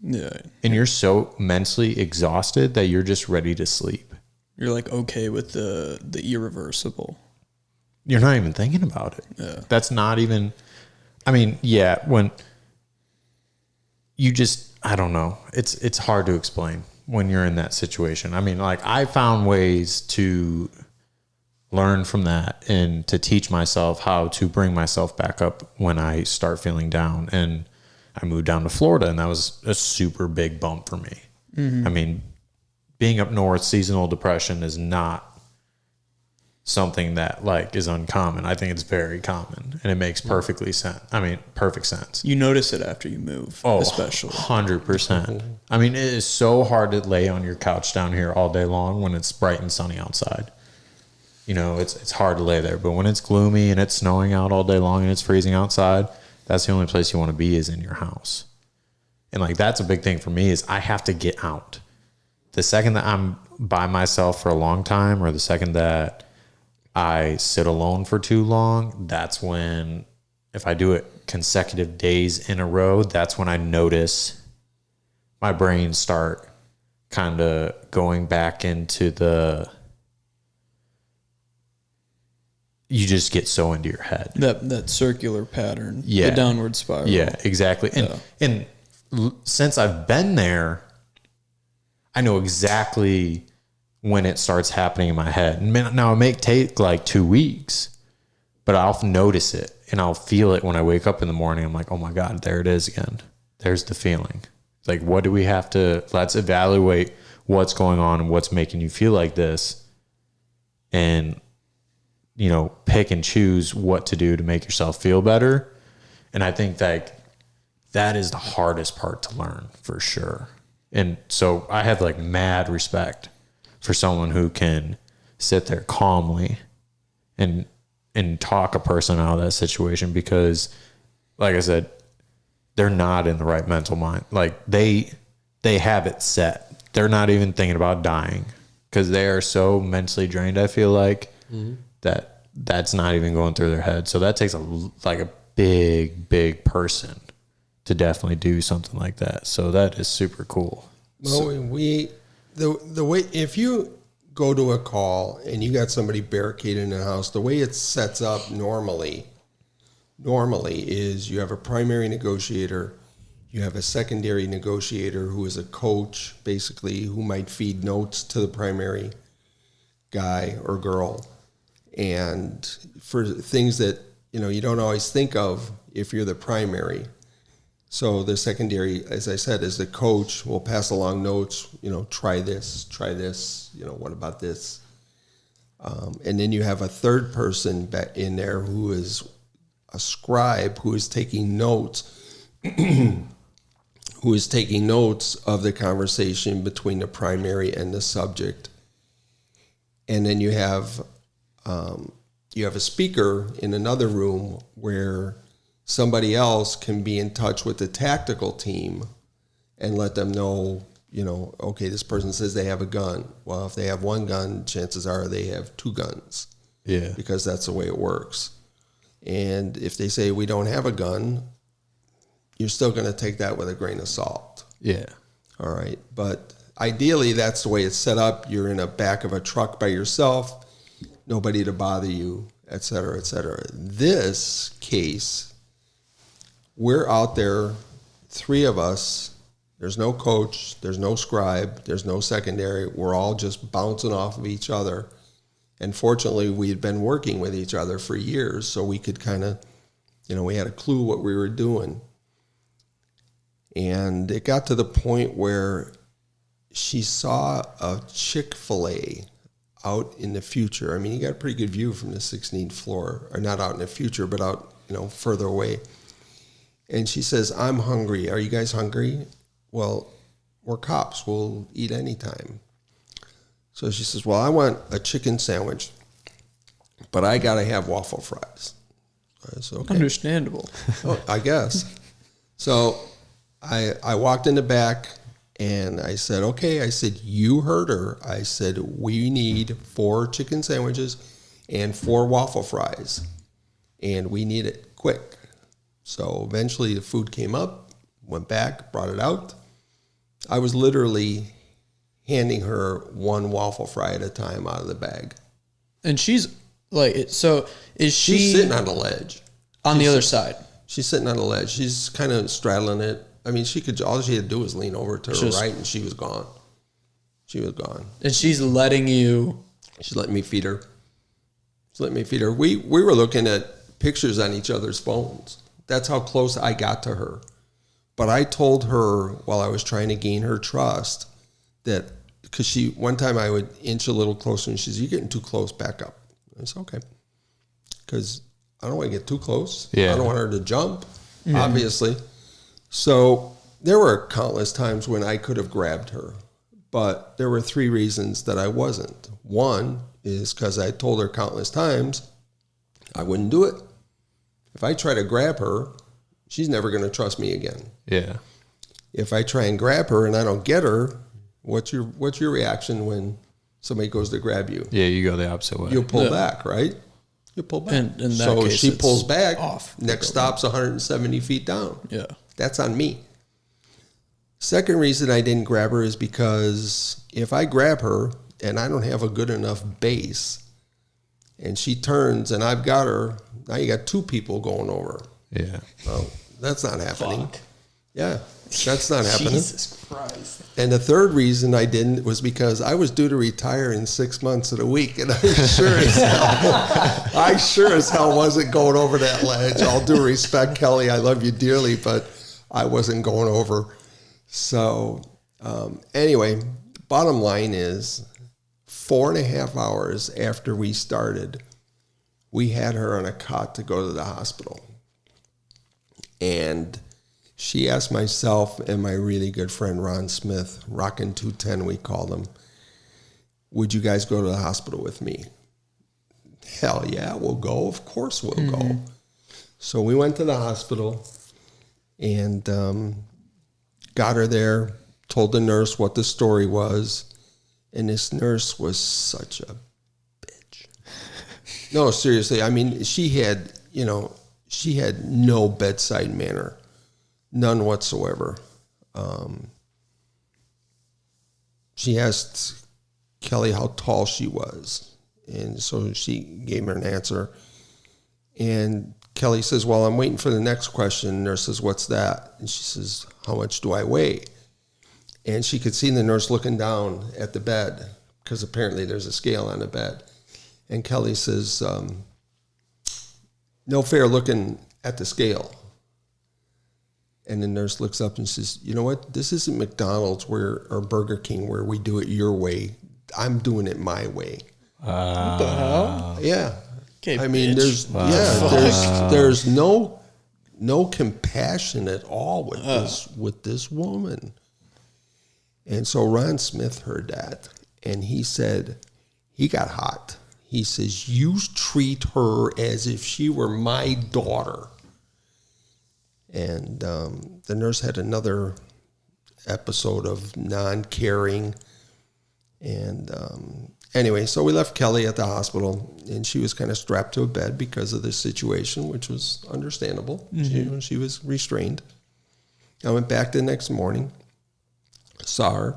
A: Yeah.
C: And you're so mentally exhausted that you're just ready to sleep.
A: You're like okay with the irreversible.
C: You're not even thinking about it.
A: Yeah.
C: That's not even, I mean, yeah, when you just, I don't know. It's hard to explain when you're in that situation. I mean, like, I found ways to learn from that and to teach myself how to bring myself back up when I start feeling down. And I moved down to Florida, and that was a super big bump for me. I mean, being up north, seasonal depression is not something that like is uncommon. I think it's very common, and it makes perfect sense.
A: You notice it after you move, especially.
C: 100%. I mean, it is so hard to lay on your couch down here all day long when it's bright and sunny outside. You know, it's hard to lay there, but when it's gloomy and it's snowing out all day long and it's freezing outside, that's the only place you want to be, is in your house. And like, that's a big thing for me, is I have to get out. The second that I'm by myself for a long time, or the second that I sit alone for too long, that's when, if I do it consecutive days in a row, that's when I notice my brain start kind of going back into you just get so into your head.
A: That circular pattern.
C: Yeah.
A: The downward spiral.
C: Yeah, exactly. And since I've been there, I know exactly when it starts happening in my head. And now it may take like 2 weeks, but I'll notice it and I'll feel it when I wake up in the morning. I'm like, oh my God, there it is again. There's the feeling. It's like, what do we have to, let's evaluate what's going on and what's making you feel like this. And, you know, pick and choose what to do to make yourself feel better. And I think that is the hardest part to learn, for sure. And so I have like mad respect for someone who can sit there calmly and talk a person out of that situation, because like I said, they're not in the right mental mind. Like they have it set. They're not even thinking about dying, because they are so mentally drained, I feel like, that's not even going through their head. So that takes a big person to definitely do something like that. So that is super cool.
B: Well, the way, if you go to a call and you got somebody barricaded in a house, the way it sets up normally is you have a primary negotiator, you have a secondary negotiator who is a coach, basically, who might feed notes to the primary guy or girl, and for things that, you know, you don't always think of if you're the primary. So the secondary, as I said, is the coach, will pass along notes, you know, try this, you know, what about this? And then you have a third person in there who is a scribe, who is taking notes, who is taking notes of the conversation between the primary and the subject. And then you have a speaker in another room where somebody else can be in touch with the tactical team and let them know, you know, okay, this person says they have a gun. Well, if they have one gun, chances are they have two guns.
C: Yeah.
B: Because that's the way it works. And if they say we don't have a gun, you're still going to take that with a grain of salt.
C: Yeah.
B: All right. But ideally, that's the way it's set up. You're in the back of a truck by yourself, nobody to bother you, et cetera, et cetera. This case, we're out there, three of us. There's no coach, there's no scribe, there's no secondary. We're all just bouncing off of each other. And fortunately, we had been working with each other for years, so we could kind of, you know, we had a clue what we were doing. And it got to the point where she saw a Chick-fil-A out in the future. I mean, you got a pretty good view from the 16th floor, or not out in the future, but out, you know, further away. And she says, I'm hungry. Are you guys hungry? Well, we're cops. We'll eat anytime. So she says, well, I want a chicken sandwich, but I got to have waffle fries. I said, okay.
A: Understandable.
B: Oh, I guess. So I walked in the back and I said, okay. I said, you heard her. I said, we need 4 chicken sandwiches and 4 waffle fries. And we need it quick. So eventually the food came up, went back, brought it out. I was literally handing her 1 waffle fry at a time out of the bag.
A: And she's like, so is she
B: She's sitting on a ledge.
A: On the other side?
B: She's sitting on a ledge. She's kind of straddling it. I mean, all she had to do was lean over to her right, and she was gone. She was gone.
A: And she's letting you...
B: She's letting me feed her. She's letting me feed her. We were looking at pictures on each other's phones. That's how close I got to her. But I told her while I was trying to gain her trust that, because one time I would inch a little closer and she says, you're getting too close, back up. I said, okay. Because I don't want to get too close.
C: Yeah.
B: I don't want her to jump, obviously. So there were countless times when I could have grabbed her, but there were 3 reasons that I wasn't. One is because I told her countless times I wouldn't do it. If I try to grab her, she's never going to trust me again.
C: Yeah.
B: If I try and grab her and I don't get her, what's your reaction when somebody goes to grab you?
C: Yeah, you go the opposite way.
B: You'll pull back, right? You pull back.
A: And in that
B: so
A: case,
B: she
A: it's
B: pulls back.
A: off.
B: Next stop's 170 feet down.
A: Yeah.
B: That's on me. Second reason I didn't grab her is because if I grab her and I don't have a good enough base and she turns and I've got her, now you got 2 people going over.
C: Yeah.
B: Oh, that's not happening.
A: Fuck.
B: Yeah, that's not happening.
A: Jesus Christ.
B: And the third reason I didn't was because I was due to retire in 6 months and a week, and I sure as hell wasn't going over that ledge. All due respect, Kelly, I love you dearly, but I wasn't going over. So anyway, bottom line is 4.5 hours after we started, we had her on a cot to go to the hospital. And she asked myself and my really good friend Ron Smith, Rockin' 210 we called him, would you guys go to the hospital with me? Hell yeah, we'll go. Of course we'll go. So we went to the hospital and got her there, told the nurse what the story was, and this nurse was such a bitch. No, seriously, I mean, she had no bedside manner. None whatsoever. She asked Kelly how tall she was. And so she gave her an answer. And Kelly says, well, I'm waiting for the next question. The nurse says, what's that? And she says, how much do I weigh? And she could see the nurse looking down at the bed because apparently there's a scale on the bed. And Kelly says, no fair looking at the scale. And the nurse looks up and says, you know what? This isn't McDonald's or Burger King where we do it your way. I'm doing it my way.
A: What the hell?
B: Yeah.
A: Okay,
B: I mean,
A: bitch.
B: there's no compassion at all with this woman. And so Ron Smith heard that, and he said, he got hot. He says, you treat her as if she were my daughter. And the nurse had another episode of non-caring. And anyway, so we left Kelly at the hospital, and she was kind of strapped to a bed because of this situation, which was understandable. She was restrained. I went back the next morning, saw her,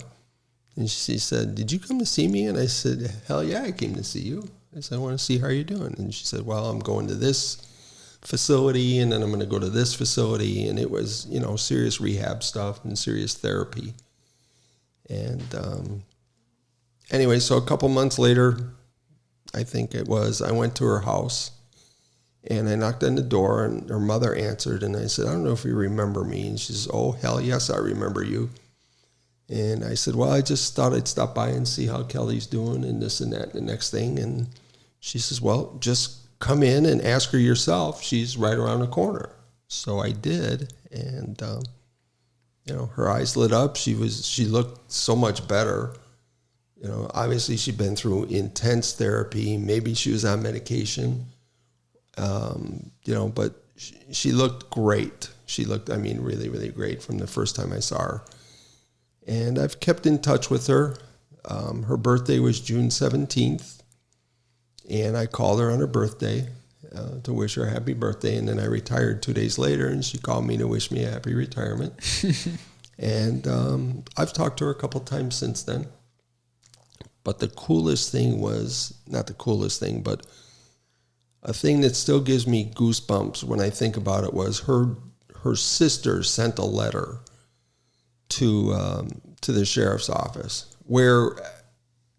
B: and she said, did you come to see me? And I said, hell yeah, I came to see you. I said, I want to see how you're doing. And she said, well, I'm going to this facility, and then I'm going to go to this facility. And it was, serious rehab stuff and serious therapy. And anyway, so a couple months later, I think it was, I went to her house, and I knocked on the door, and her mother answered, and I said, I don't know if you remember me. And she says, oh, hell yes, I remember you. And I said, well, I just thought I'd stop by and see how Kelly's doing and this and that and the next thing. And she says, well, just come in and ask her yourself. She's right around the corner. So I did. And her eyes lit up. She looked so much better. Obviously she'd been through intense therapy. Maybe she was on medication, but she looked great. She looked, really, really great from the first time I saw her. And I've kept in touch with her. Her birthday was June 17th, and I called her on her birthday to wish her a happy birthday, and then I retired 2 days later, and she called me to wish me a happy retirement. And I've talked to her a couple times since then. But the coolest thing was, not the coolest thing, but a thing that still gives me goosebumps when I think about it was her sister sent a letter to the sheriff's office where,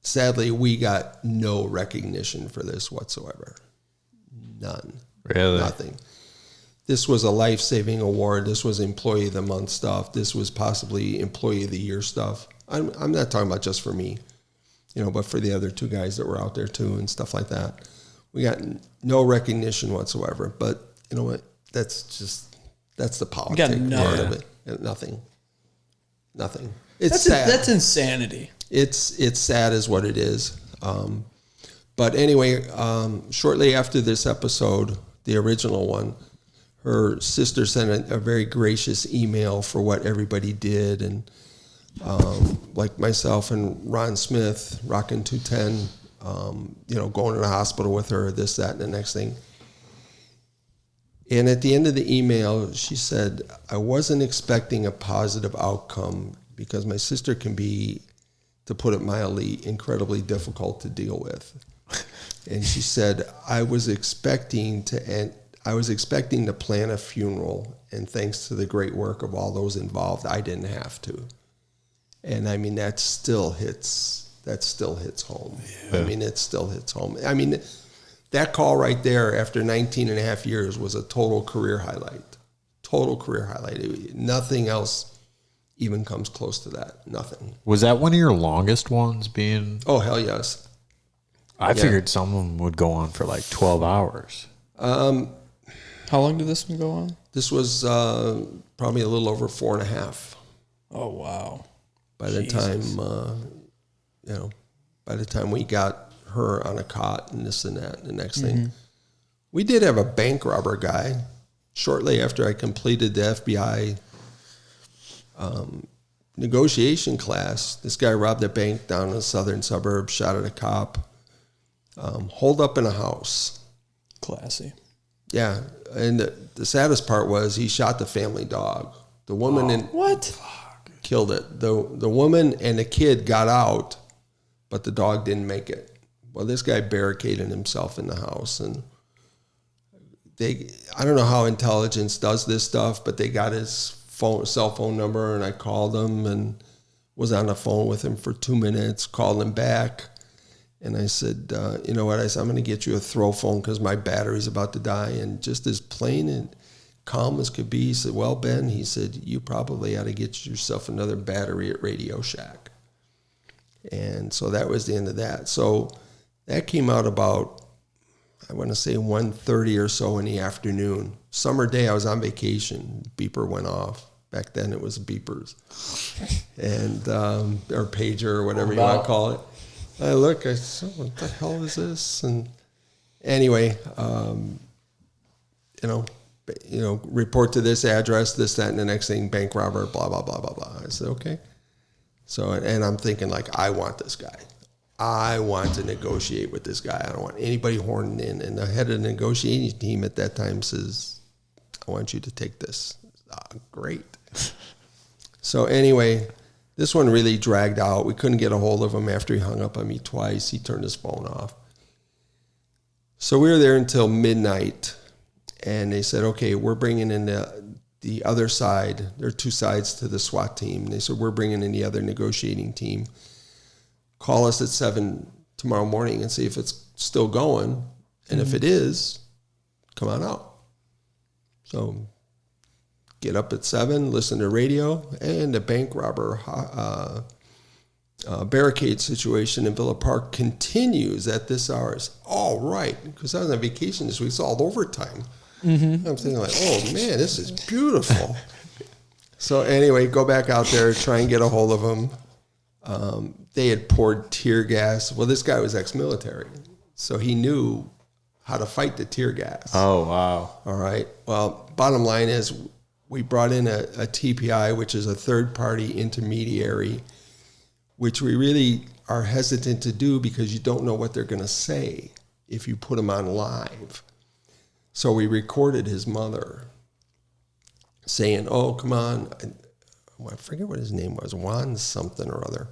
B: sadly, we got no recognition for this whatsoever. None.
C: Really?
B: Nothing. This was a life-saving award. This was Employee of the Month stuff. This was possibly Employee of the Year stuff. I'm not talking about just for me, but for the other two guys that were out there too and stuff like that. We got no recognition whatsoever. But you know what? That's the politics part of it. Nothing. It's sad.
A: That's insanity.
B: It's sad is what it is. But anyway, shortly after this episode, the original one, her sister sent a very gracious email for what everybody did. And like myself and Ron Smith, Rockin' 210, going to the hospital with her, this, that, and the next thing. And at the end of the email, she said, I wasn't expecting a positive outcome because my sister can be, to put it mildly, incredibly difficult to deal with. And she said, I was expecting to plan a funeral, and thanks to the great work of all those involved, I didn't have to. And that still hits home. Yeah. It still hits home. That call right there after 19 and a half years was a total career highlight. Nothing else even comes close to that. Nothing.
C: Was that one of your longest ones being?
B: Oh, hell yes.
C: I figured some of them would go on for like 12 hours.
A: How long did this one go on?
B: This was probably a little over 4.5.
A: Oh, wow.
B: By the time we got her on a cot and this and that and the next thing. We did have a bank robber guy shortly after I completed the FBI negotiation class. This guy robbed a bank down in the southern suburbs, shot at a cop, holed up in a house.
A: Classy.
B: Yeah, and the saddest part was he shot the family dog. The woman
A: what?
B: Killed it. The woman and the kid got out, but the dog didn't make it. Well, this guy barricaded himself in the house, and I don't know how intelligence does this stuff, but they got his cell phone number, and I called him and was on the phone with him for 2 minutes, called him back, and I said, you know what? I said, I'm going to get you a throw phone because my battery's about to die. And just as plain and calm as could be, he said, well, Ben, he said, you probably ought to get yourself another battery at Radio Shack. And so that was the end of that. So that came out about, I want to say 1:30 or so in the afternoon. Summer day, I was on vacation. Beeper went off. Back then it was beepers. And, or pager or whatever you want to call it. I look, I said, what the hell is this? And anyway, report to this address, this, that, and the next thing, bank robber, blah, blah, blah, blah, blah. I said, okay. So, and I'm thinking I want this guy. I want to negotiate with this guy. I don't want anybody horning in. And the head of the negotiating team at that time says, I want you to take this. Great. So anyway, this one really dragged out. We couldn't get a hold of him after he hung up on me twice. He turned his phone off. So we were there until midnight, and they said, okay, we're bringing in the other side. There are two sides to the SWAT team. And they said, we're bringing in the other negotiating team. Call us at 7 tomorrow morning and see if it's still going. And if it is, come on out. So get up at 7, listen to radio, and the bank robber barricade situation in Villa Park continues at this hour. It's all right, because I was on vacation this week. It's all overtime. I'm thinking oh, man, this is beautiful. So anyway, go back out there, try and get a hold of him. They had poured tear gas. Well, this guy was ex-military, so he knew how to fight the tear gas.
C: Oh, wow.
B: All right. Well, bottom line is we brought in a TPI, which is a third-party intermediary, which we really are hesitant to do because you don't know what they're going to say if you put them on live. So we recorded his mother saying, oh, come on. I forget what his name was, Juan something or other.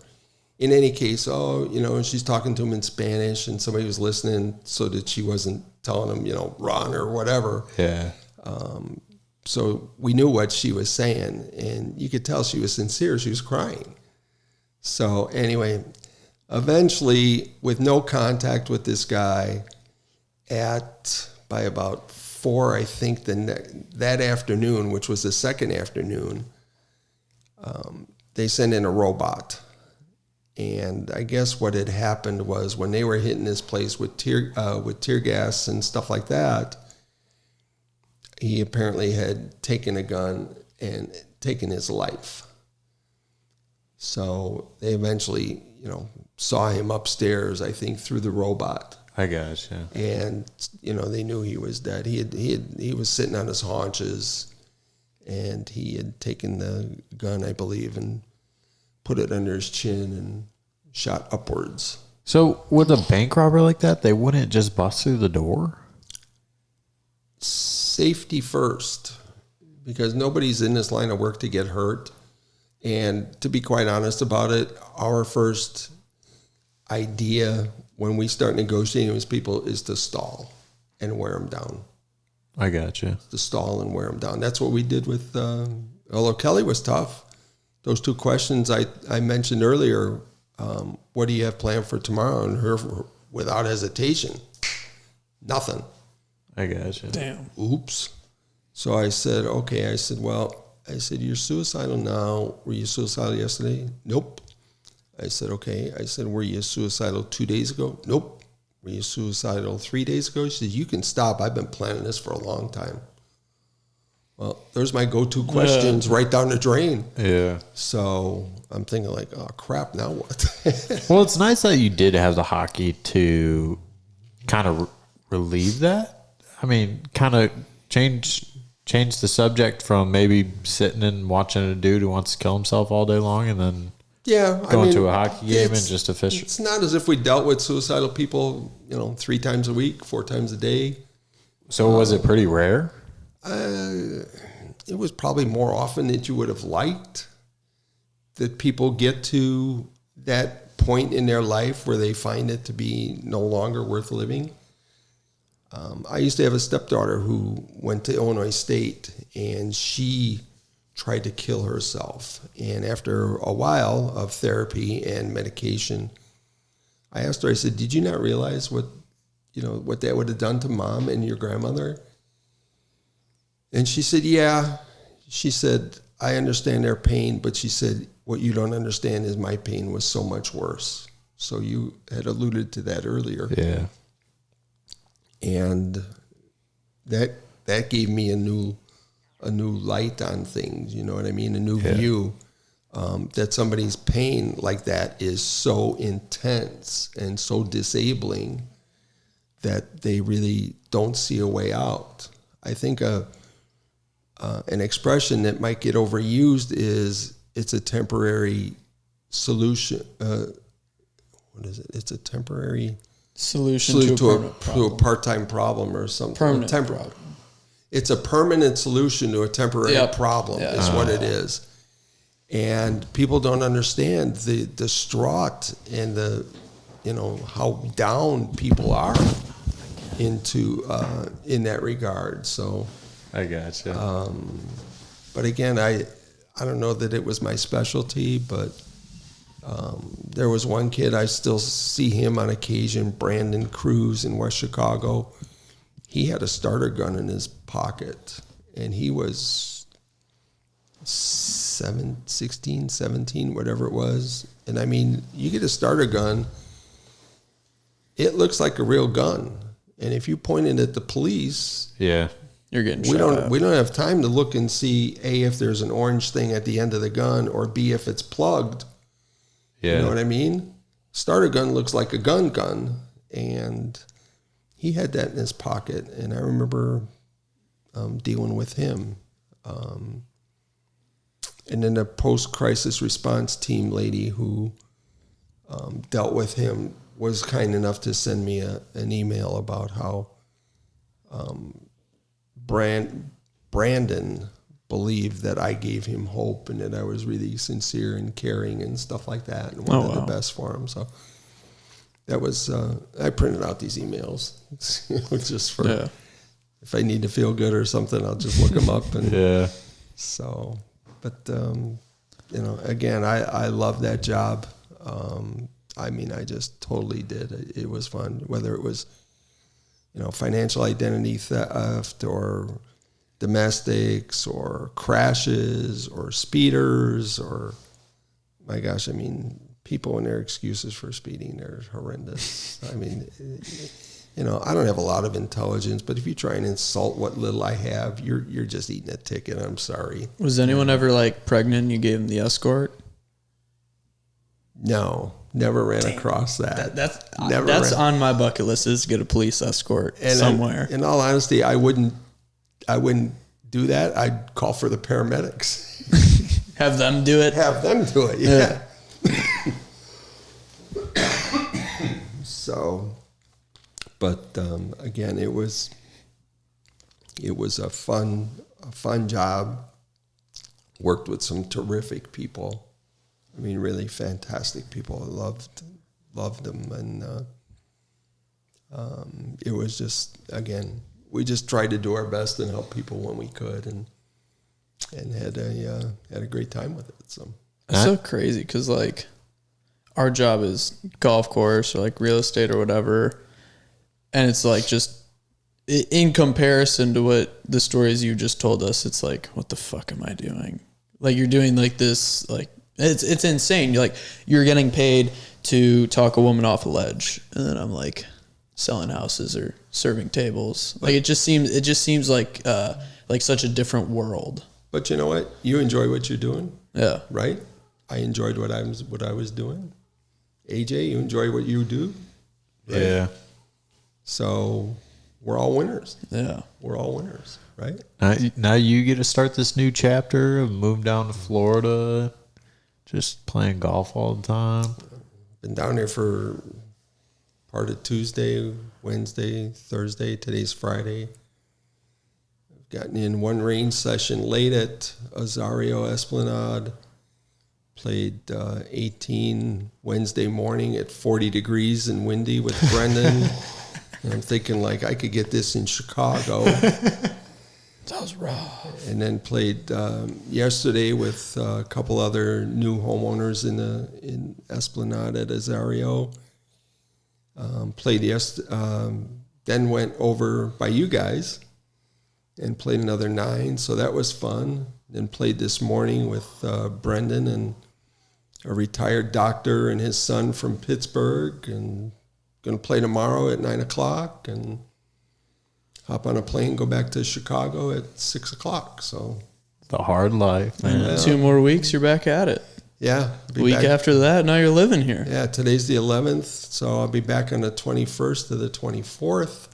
B: In any case, and she's talking to him in Spanish, and somebody was listening so that she wasn't telling him, run or whatever.
C: Yeah.
B: So we knew what she was saying, and you could tell she was sincere. She was crying. So anyway, eventually, with no contact with this guy, by about 4, I think, that afternoon, which was the second afternoon, they sent in a robot. And I guess what had happened was when they were hitting this place with tear gas and stuff like that, he apparently had taken a gun and taken his life. So they eventually, saw him upstairs, I think, through the robot.
C: I guess, yeah.
B: And, they knew he was dead. He was sitting on his haunches, and he had taken the gun, I believe, and put it under his chin and shot upwards.
C: So with a bank robber like that, they wouldn't just bust through the door?
B: Safety first, because nobody's in this line of work to get hurt. And to be quite honest about it, our first idea when we start negotiating with people is to stall and wear them down.
C: I gotcha.
B: To stall and wear them down. That's what we did with, although Kelly was tough. Those 2 questions I mentioned earlier, what do you have planned for tomorrow? And her, without hesitation, nothing.
C: I gotcha.
A: Damn.
B: Oops. So I said, okay. I said, you're suicidal now. Were you suicidal yesterday? Nope. I said, okay. I said, were you suicidal 2 days ago? Nope. Were you suicidal 3 days ago? She said, you can stop. I've been planning this for a long time. Well, there's my go-to questions right down the drain.
C: Yeah.
B: So I'm thinking like, oh, crap, now what?
C: Well, it's nice that you did have the hockey to kind of relieve that. I mean, kind of change the subject from maybe sitting and watching a dude who wants to kill himself all day long and then going to a hockey game and just a fish.
B: It's not as if we dealt with suicidal people, 3 times a week, 4 times a day.
C: So was it pretty rare?
B: It was probably more often than you would have liked, that people get to that point in their life where they find it to be no longer worth living. I used to have a stepdaughter who went to Illinois State, and she tried to kill herself. And after a while of therapy and medication, I asked her, I said, did you not realize what that would have done to mom and your grandmother? And she said, yeah. She said, I understand their pain, but she said, what you don't understand is my pain was so much worse. So you had alluded to that earlier.
C: Yeah.
B: And that gave me a new light on things, you know what I mean? A new view, that somebody's pain like that is so intense and so disabling that they really don't see a way out. I think an expression that might get overused is it's a temporary solution. What is it? It's a temporary
A: Solution
B: to a part-time problem or something.
A: Permanent problem.
B: It's a permanent solution to a temporary problem is what it is. And people don't understand the distraught and how down people are in that regard. So
C: I gotcha.
B: but again, I don't know that it was my specialty, but there was one kid, I still see him on occasion, Brandon Cruz in West Chicago. He had a starter gun in his pocket, and he was 16, 17, whatever it was. And I mean, you get a starter gun, it looks like a real gun. And if you point it at the police,
C: yeah,
A: You're getting
B: we
A: shot at.
B: don't have time to look and see A, if there's an orange thing at the end of the gun, or B, if it's plugged.
C: Yeah.
B: You know what I mean? Starter gun looks like a gun, and he had that in his pocket, and I remember dealing with him. And then the post-crisis response team lady who dealt with him was kind enough to send me an email about how Brandon believed that I gave him hope and that I was really sincere and caring and stuff like that and wanted the best for him. So that was, I printed out these emails just for, if I need to feel good or something, I'll just look them up. And so, but, you know, again, I love that job. I mean, I just totally did. It was fun, whether it was, you know, financial identity theft or domestics or crashes or speeders or, my gosh, I mean, people and their excuses for speeding, they're horrendous. I mean, you know, I don't have a lot of intelligence, but if you try and insult what little I have, you're just eating a ticket. I'm sorry.
A: Was anyone ever like pregnant and you gave them the escort?
B: No, never ran across that.
A: That's on my bucket list, is to get a police escort somewhere.
B: In all honesty, I wouldn't do that. I'd call for the paramedics.
A: Have them do it?
B: Have them do it, yeah. So, but again, it was a fun job. Worked with some terrific people. I mean, really fantastic people. I loved them, and it was just, again, we just tried to do our best and help people when we could, and had a great time with it. So
A: it's so crazy because like our job is golf course or like real estate or whatever, and it's like just in comparison to what the stories you just told us, it's like, what the fuck am I doing? Like you're doing like this, like it's insane. You're getting paid to talk a woman off a ledge, and then I'm like selling houses or serving tables. Like it just seems like such a different world.
B: But you know what? You enjoy what you're doing.
A: Yeah.
B: Right? I enjoyed what I was doing. AJ, you enjoy what you do. Right? Yeah. So we're all winners.
A: Yeah.
B: We're all winners, right?
C: Now you get to start this new chapter of move down to Florida, just playing golf all the time.
B: Been down there for part of Tuesday, Wednesday, Thursday. Today's Friday. Gotten in one range session late at Azario Esplanade. Played 18 Wednesday morning at 40 degrees and windy with Brendan. And I'm thinking, like, I could get this in Chicago.
A: That was rough.
B: And then played yesterday with a couple other new homeowners in Esplanade at Azario. Then went over by you guys and played another 9, so that was fun. Then played this morning with Brendan and a retired doctor and his son from Pittsburgh, and going to play tomorrow at 9 o'clock and hop on a plane, go back to Chicago at 6 o'clock. So
C: the hard life, man.
A: 2 more weeks, you're back at it.
B: Yeah.
A: Week after that, now you're living here.
B: Yeah, today's the 11th, so I'll be back on the 21st to the 24th.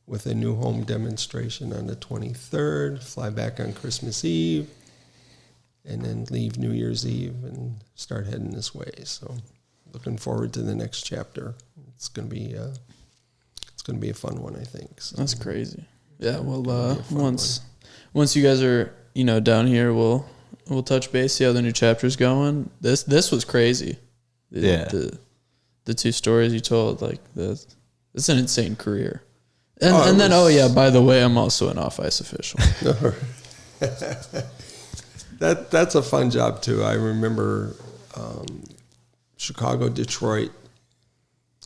B: With a new home demonstration on the 23rd, fly back on Christmas Eve, and then leave New Year's Eve and start heading this way. So, looking forward to the next chapter. It's gonna be a fun one, I think. So,
A: that's crazy. Yeah. Well, once you guys are down here, we'll touch base, see how the new chapter's going. This was crazy. The 2 stories you told, like it's an insane career. And then, by the way, I'm also an off-ice official.
B: That's a fun job, too. I remember Chicago, Detroit.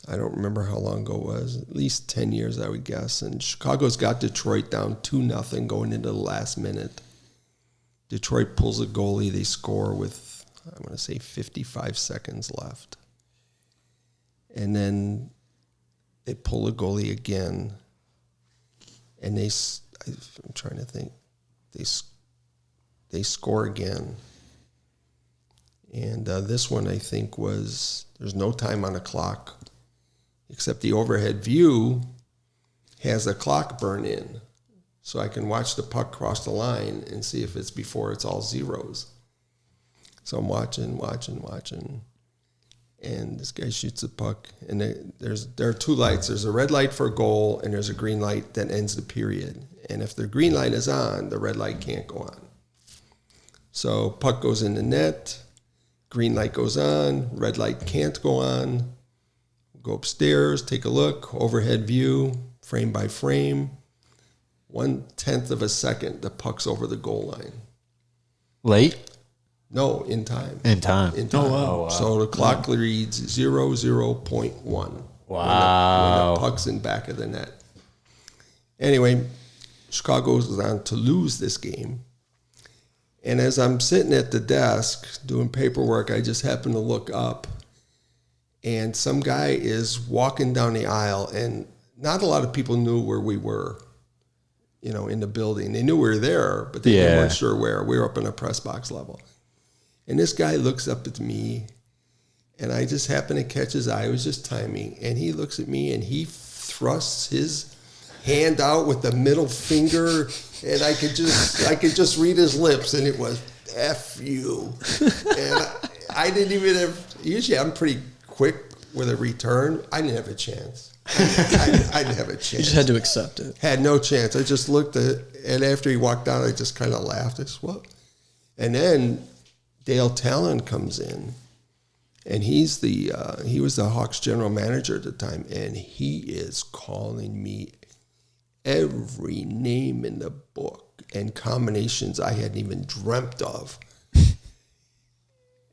B: I don't remember how long ago it was. At least 10 years, I would guess. And Chicago's got Detroit down 2-0 going into the last minute. Detroit pulls a goalie. They score with, I'm going to say, 55 seconds left. And then they pull a goalie again. And I'm trying to think. They score again. And this one, I think, there's no time on the clock, except the overhead view has a clock burn in. So I can watch the puck cross the line and see if it's before it's all zeros. So I'm watching. And this guy shoots the puck. And there are two lights. There's a red light for a goal, and there's a green light that ends the period. And if the green light is on, the red light can't go on. So puck goes in the net. Green light goes on. Red light can't go on. Go upstairs, take a look. Overhead view, frame by frame. 1/10 of a second, the puck's over the goal line.
C: Late?
B: No, in time.
C: In time.
B: Oh, wow. So the clock reads 00.1.
C: Wow.
B: When the puck's in back of the net. Anyway, Chicago is on to lose this game. And as I'm sitting at the desk doing paperwork, I just happen to look up. And some guy is walking down the aisle, and not a lot of people knew where we were, in the building. They knew we were there, but they weren't sure where. We were up in a press box level. And this guy looks up at me, and I just happened to catch his eye. It was just timing. And he looks at me, and he thrusts his hand out with the middle finger, and I could just read his lips, and it was F you. And I didn't even have, usually I'm pretty quick with a return. I didn't have a chance. I didn't have a chance.
A: You just had to accept it.
B: Had no chance. I just looked at, and after he walked out, I just kind of laughed. I said, what? And then Dale Talon comes in, and he was the Hawks general manager at the time, and he is calling me every name in the book and combinations I hadn't even dreamt of.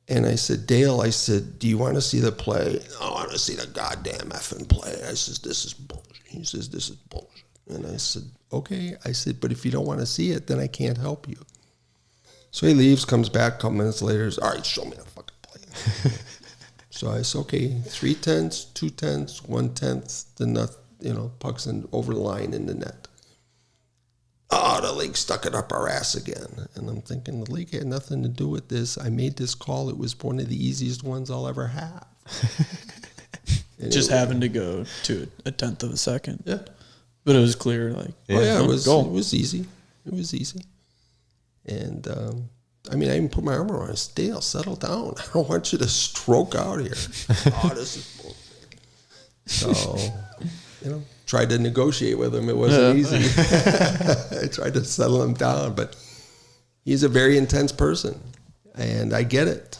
B: And I said, Dale, do you want to see the play? I want to see the goddamn effing play. I said, this is bullshit. He says, this is bullshit. And I said, okay. I said, but if you don't want to see it, then I can't help you. So he leaves, comes back a couple minutes later. Says, all right, show me the fucking play. So I said, okay, 3/10, 2/10, 1/10, the nut, pucks over the line in the net. Oh, the league stuck it up our ass again. And I'm thinking, the league had nothing to do with this. I made this call. It was one of the easiest ones I'll ever have.
A: Just happened to go to a 1/10 of a second.
B: Yeah.
A: But it was clear,
B: it was easy. It was easy. And, I even put my arm around him. Dale, settle down. I don't want you to stroke out here. Oh, this is bullshit. So, tried to negotiate with him. It wasn't easy. I tried to settle him down, but he's a very intense person, and I get it.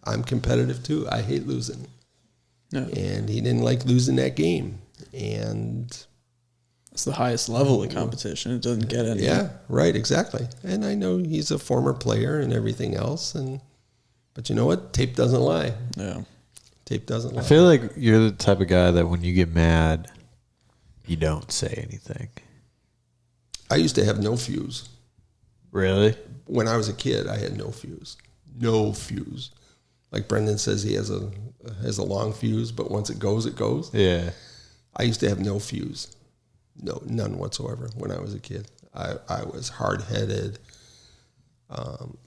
B: I'm competitive too. I hate losing.
A: Yeah.
B: And he didn't like losing that game. And
A: it's the highest level of competition. It doesn't get any.
B: Yeah, right, exactly. And I know he's a former player and everything else, but you know what? Tape doesn't lie.
A: Yeah.
B: Tape doesn't lie.
C: I feel like you're the type of guy that when you get mad, you don't say anything.
B: I used to have no fuse.
C: Really?
B: When I was a kid, I had no fuse. No fuse. Like Brendan says, he has a long fuse, but once it goes, it goes.
C: Yeah.
B: I used to have no fuse. No, none whatsoever when I was a kid. I was hard-headed,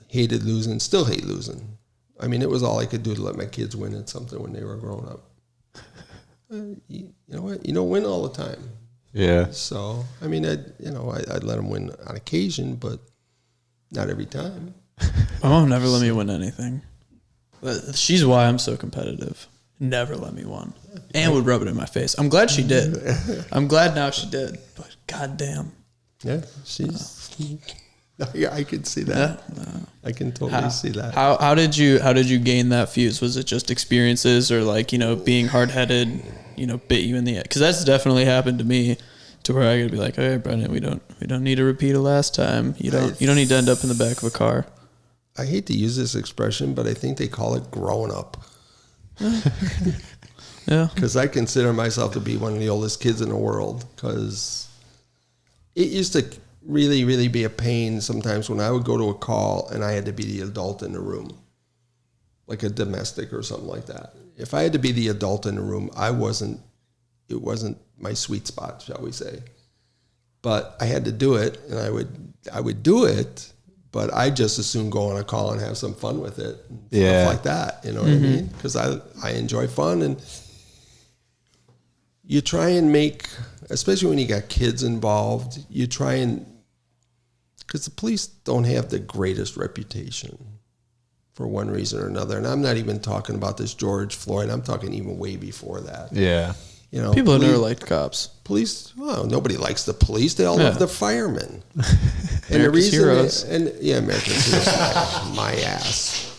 B: hated losing, still hate losing. It was all I could do to let my kids win at something when they were growing up. You know what? You don't win all the time.
C: Yeah.
B: So, I'd let them win on occasion, but not every time.
A: My mom never let me win anything. She's why I'm so competitive. Never let me win. And would rub it in my face. I'm glad she did. I'm glad now she did. But goddamn.
B: Yeah, I can see that. Yeah. I can totally see that.
A: How did you gain that fuse? Was it just experiences or being hard headed, bit you in the head? Because that's definitely happened to me, to where I could be like, hey Brendan, we don't need to repeat it last time. You don't need to end up in the back of a car.
B: I hate to use this expression, but I think they call it growing up.
A: Yeah.
B: Because I consider myself to be one of the oldest kids in the world. Because it used to really, really be a pain sometimes when I would go to a call and I had to be the adult in the room, like a domestic or something like that. If I had to be the adult in the room, it wasn't my sweet spot, shall we say. but I had to do it, and I would do it, but I just as soon go on a call and have some fun with it, and stuff like that. You know what I mean? Because I enjoy fun, and you try and make, especially when you got kids involved, you try and, because the police don't have the greatest reputation for one reason or another. And I'm not even talking about this George Floyd. I'm talking even way before that.
C: Yeah.
B: You know,
A: People have never liked cops.
B: Police, well, nobody likes the police. They all love the firemen. And
A: the reason heroes.
B: America's heroes, my ass.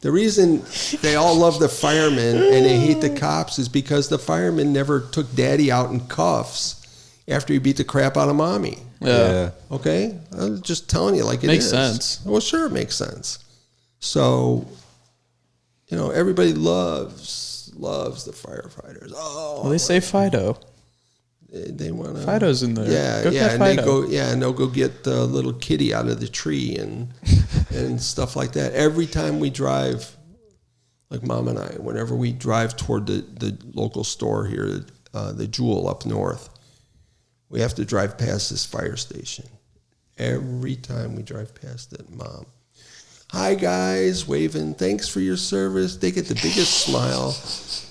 B: The reason they all love the firemen and they hate the cops is because the firemen never took daddy out in cuffs after he beat the crap out of mommy.
A: Yeah.
B: Okay? I'm just telling you like it
A: Makes
B: is.
A: sense.
B: Well, sure, it makes sense. So, you know, everybody loves the firefighters. Oh,
A: Well, they say Fido.
B: They want to.
A: Fido's in there.
B: Yeah,
A: Go
B: yeah,
A: get
B: and
A: Fido.
B: they'll go get the little kitty out of the tree and stuff like that. Every time we drive, like Mom and I, whenever we drive toward the local store here, the Jewel up north, we have to drive past this fire station. Every time we drive past it, Mom, hi guys, waving, thanks for your service. They get the biggest smile.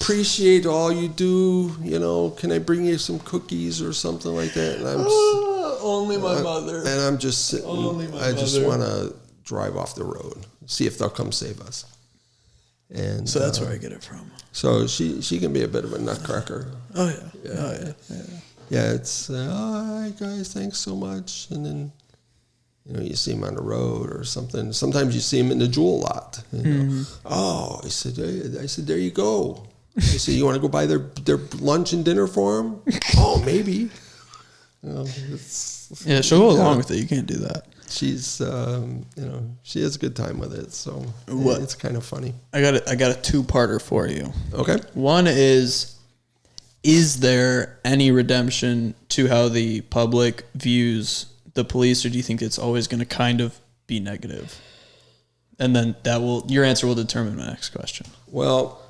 B: Appreciate all you do. You know, can I bring you some cookies or something like that? And I'm
A: only my mother.
B: And I'm just sitting.
A: Only my
B: I just
A: mother.
B: want to drive off the road, see if they'll come save us. And
A: So that's where I get it from.
B: So she can be a bit of a nutcracker.
A: Oh yeah.
B: Yeah, it's hi guys, thanks so much, and then. You know, you see him on the road or something. Sometimes you see him in the Jewel lot. You know? Oh, I said, there you go. I said, you want to go buy their lunch and dinner for them? Oh, maybe. You know,
A: She'll go along with it. You can't do that.
B: She's, she has a good time with it. So it's kind of funny.
A: I got a two-parter for you.
B: Okay.
A: One is there any redemption to how the public views the police, or do you think it's always going to kind of be negative? And then your answer will determine my next question.
B: Well,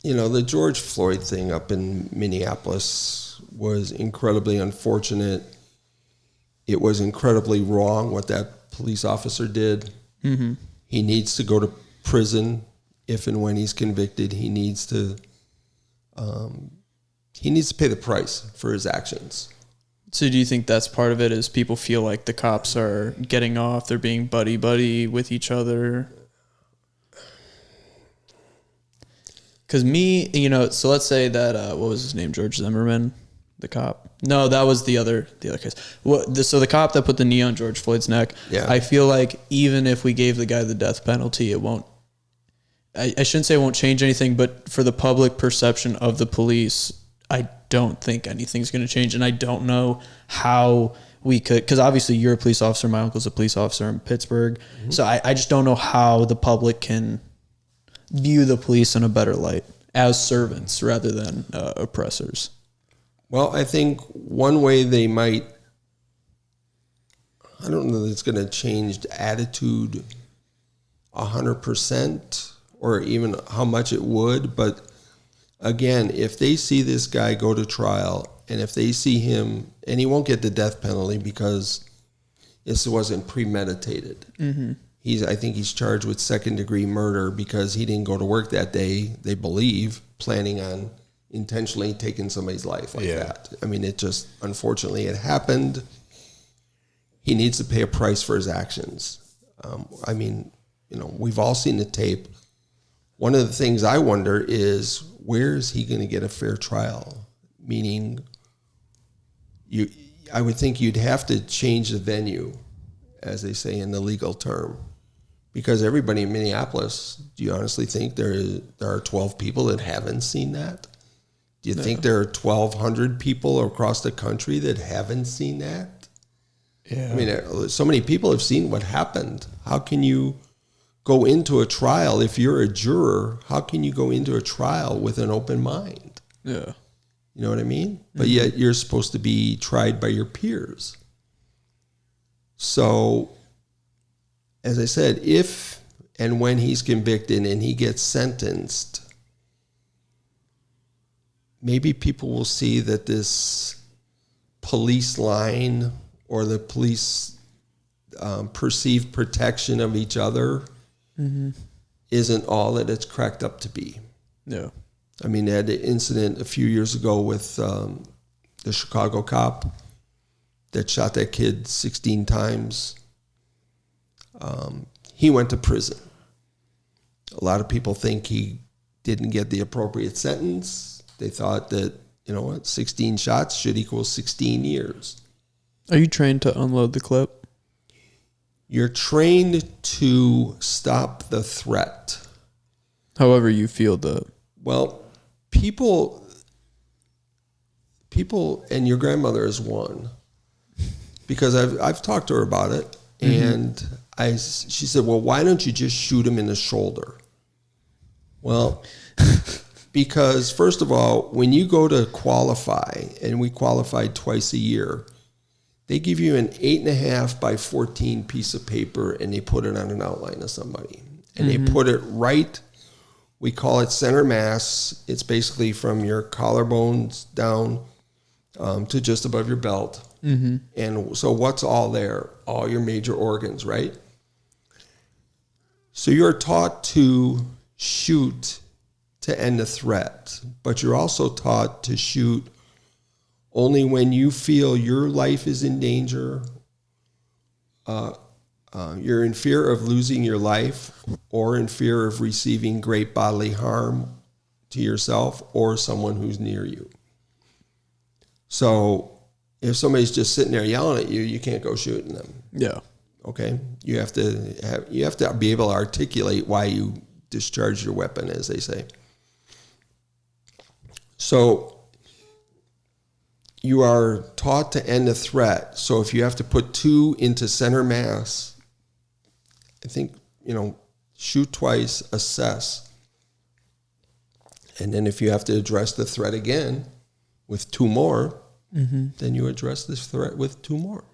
B: you know, the George Floyd thing up in Minneapolis was incredibly unfortunate. It was incredibly wrong what that police officer did. Mm-hmm. He needs to go to prison if and when he's convicted. He needs to pay the price for his actions.
A: So do you think that's part of it, is people feel like the cops are getting off, they're being buddy-buddy with each other? Because so let's say that, what was his name, George Zimmerman, the cop? No, that was the other case. So the cop that put the knee on George Floyd's neck, I feel like even if we gave the guy the death penalty, it won't, I shouldn't say it won't change anything, but for the public perception of the police, I don't think anything's going to change. And I don't know how we could, because obviously you're a police officer. My uncle's a police officer in Pittsburgh. Mm-hmm. So I just don't know how the public can view the police in a better light as servants rather than oppressors. Well,
B: I think one way they might, I don't know that it's going to change the attitude 100% or even how much it would, but again, if they see this guy go to trial and if they see him, and he won't get the death penalty because this wasn't premeditated. Mm-hmm. I think he's charged with second-degree murder because he didn't go to work that day, they believe, planning on intentionally taking somebody's life like that. I mean, it just, unfortunately, it happened. He needs to pay a price for his actions. We've all seen the tape. One of the things I wonder is, where is he going to get a fair trial? Meaning, I would think you'd have to change the venue, as they say in the legal term, because everybody in Minneapolis, do you honestly think there are 12 people that haven't seen that? Do you think there are 1,200 people across the country that haven't seen that? Yeah. I mean, so many people have seen what happened. How can you go into a trial, if you're a juror, how can you go into a trial with an open mind?
A: Yeah.
B: You know what I mean? Mm-hmm. But yet you're supposed to be tried by your peers. So, as I said, if and when he's convicted and he gets sentenced, maybe people will see that this police line or the police perceived protection of each other isn't all that it's cracked up to be.
A: Yeah.
B: I mean, they had an incident a few years ago with the Chicago cop that shot that kid 16 times. He went to prison. A lot of people think he didn't get the appropriate sentence. They thought that, 16 shots should equal 16 years.
A: Are you trained to unload the clip?
B: You're trained to stop the threat.
A: However you feel the...
B: Well, people, and your grandmother is one, because I've talked to her about it, and she said, well, why don't you just shoot him in the shoulder? Well, because first of all, when you go to qualify, and we qualified twice a year, they give you an 8.5 by 14 piece of paper, and they put it on an outline of somebody, and they put it right. We call it center mass. It's basically from your collarbones down to just above your belt. And so what's all there? All your major organs, right? So you're taught to shoot to end the threat, but you're also taught to shoot only when you feel your life is in danger, you're in fear of losing your life, or in fear of receiving great bodily harm to yourself or someone who's near you. So if somebody's just sitting there yelling at you, you can't go shooting them.
A: Yeah.
B: Okay? You have to be able to articulate why you discharge your weapon, as they say. So you are taught to end a threat. So if you have to put 2 into center mass, I think, shoot twice, assess. And then if you have to address the threat again with 2 more, then you address this threat with 2 more.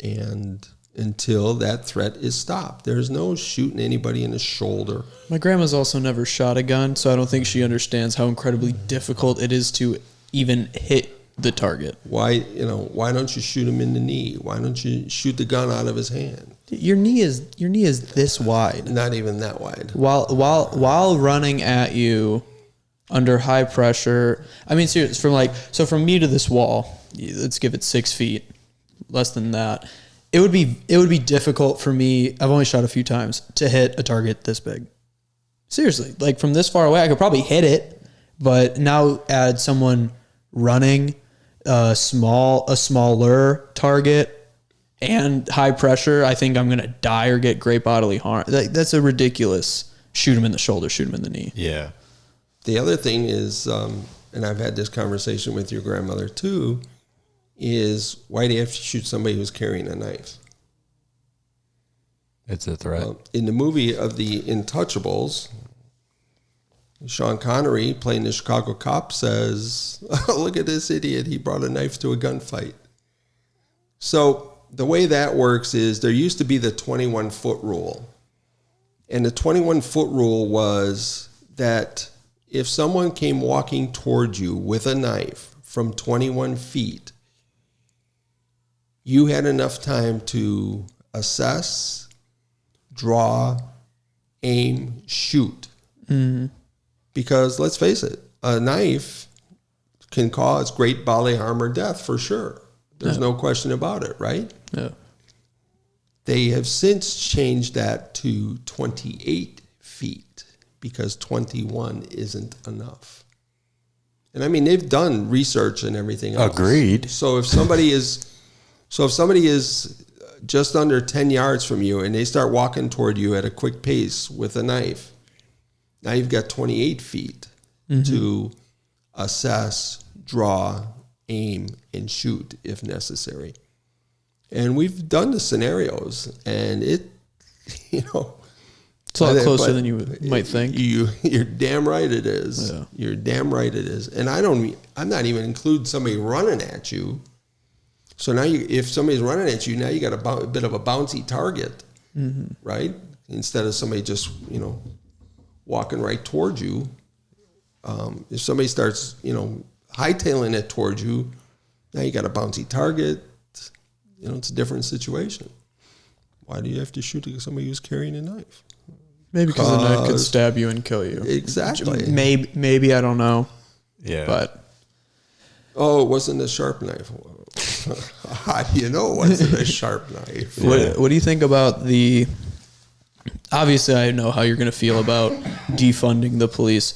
B: And until that threat is stopped. There's no shooting anybody in the shoulder.
A: My grandma's also never shot a gun, so I don't think she understands how incredibly difficult it is to even hit the target.
B: Why don't you shoot him in the knee? Why don't you shoot the gun out of his hand?
A: Your knee is this wide.
B: Not even that wide.
A: While running at you under high pressure. I mean, seriously, from me to this wall, let's give it 6 feet, less than that. It would be difficult for me. I've only shot a few times to hit a target this big. Seriously, like from this far away, I could probably hit it, but now add someone running a smaller target and high pressure. I think I'm gonna die or get great bodily harm. That's a ridiculous. Shoot him in the shoulder. Shoot him in the knee.
C: Yeah.
B: The other thing is, and I've had this conversation with your grandmother too, is why do you have to shoot somebody who's carrying a knife?
C: It's a threat.
B: In the movie of The Intouchables, Sean Connery, playing the Chicago cop, says, oh, look at this idiot. He brought a knife to a gunfight. So the way that works is there used to be the 21-foot rule. And the 21-foot rule was that if someone came walking towards you with a knife from 21 feet, you had enough time to assess, draw, aim, shoot. Because let's face it, a knife can cause great bodily harm or death for sure. There's no question about it, right?
A: Yeah.
B: They have since changed that to 28 feet because 21 isn't enough. And I mean, they've done research and everything else.
C: Agreed.
B: So if somebody is just under 10 yards from you and they start walking toward you at a quick pace with a knife, now you've got 28 feet to assess, draw, aim, and shoot if necessary. And we've done the scenarios, and it's
A: a lot closer than you might think.
B: You're damn right it is.
A: Yeah.
B: You're damn right it is. And I'm not even including somebody running at you. So now if somebody's running at you, now you got a bit of a bouncy target, right? Instead of somebody just, walking right towards you. If somebody starts, hightailing it towards you, now you got a bouncy target. it's a different situation. Why do you have to shoot somebody who's carrying a knife?
A: Maybe because the knife could stab you and kill you.
B: Exactly.
A: Maybe I don't know.
C: Yeah.
A: But
B: it wasn't a sharp knife. How do you know it wasn't a sharp knife?
A: what do you think about the? Obviously, I know how you're going to feel about defunding the police.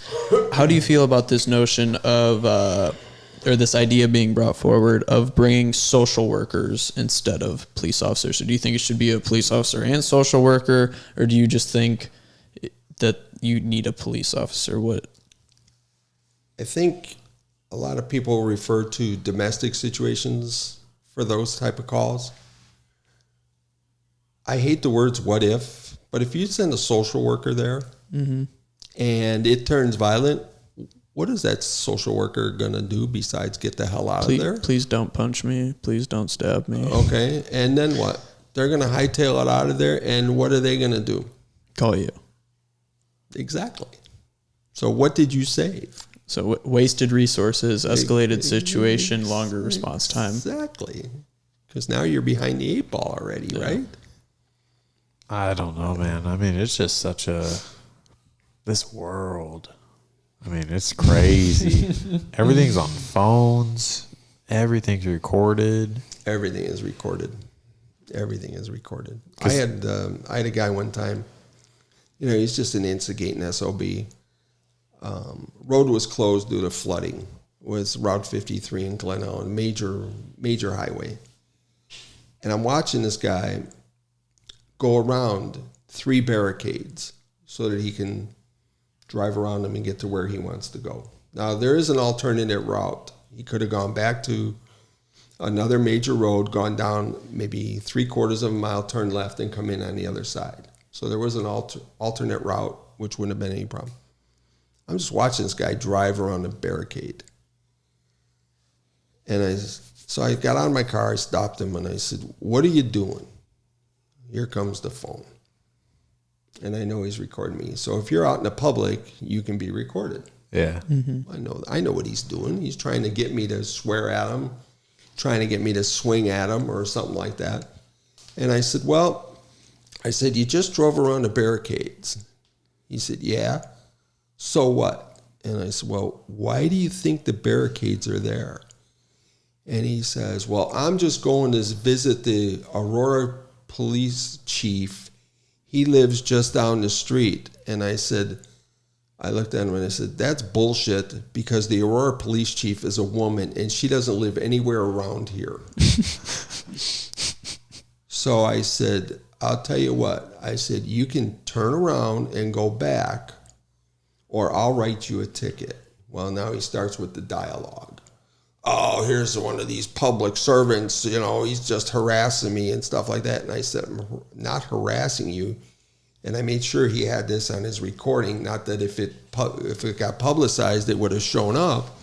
A: How do you feel about this notion of, or this idea being brought forward of bringing social workers instead of police officers? So do you think it should be a police officer and social worker, or do you just think that you need a police officer? What?
B: I think a lot of people refer to domestic situations for those type of calls. I hate the words "what if," but if you send a social worker there and it turns violent, what is that social worker going to do besides get the hell out of there?
A: Please don't punch me. Please don't stab me.
B: Okay. And then what? They're going to hightail it out of there. And what are they going to do?
A: Call you.
B: Exactly. So what did you save?
A: So wasted resources, escalated situation, longer response time.
B: Exactly. Because now you're behind the 8 ball already, right?
C: I don't know, man. I mean, it's just this world. I mean, it's crazy. Everything's on phones. Everything's recorded.
B: Everything is recorded. Everything is recorded. I had a guy one time, he's just an instigating SOB. Road was closed due to flooding. It was Route 53 in Glen Ellen, major highway. And I'm watching this guy go around 3 barricades so that he can drive around them and get to where he wants to go. Now, there is an alternative route. He could have gone back to another major road, gone down maybe 3/4 of a mile, turned left, and come in on the other side. So there was an alternate route, which wouldn't have been any problem. I'm just watching this guy drive around a barricade. And so I got out of my car, I stopped him, and I said, "What are you doing?" Here comes the phone. And I know he's recording me. So if you're out in the public, you can be recorded.
C: Yeah.
B: I know what he's doing. He's trying to get me to swear at him, trying to get me to swing at him or something like that. And I said, you just drove around the barricades. He said, yeah. So what? And I said, well, why do you think the barricades are there? And he says, well, I'm just going to visit the Aurora police chief. He lives just down the street. And I looked at him and I said, that's bullshit, because the Aurora police chief is a woman and she doesn't live anywhere around here. So I said, I'll tell you what. I said, you can turn around and go back, or I'll write you a ticket. Well, now he starts with the dialogue. Oh, here's one of these public servants, he's just harassing me and stuff like that. And I said, I'm not harassing you. And I made sure he had this on his recording, not that if it got publicized, it would have shown up.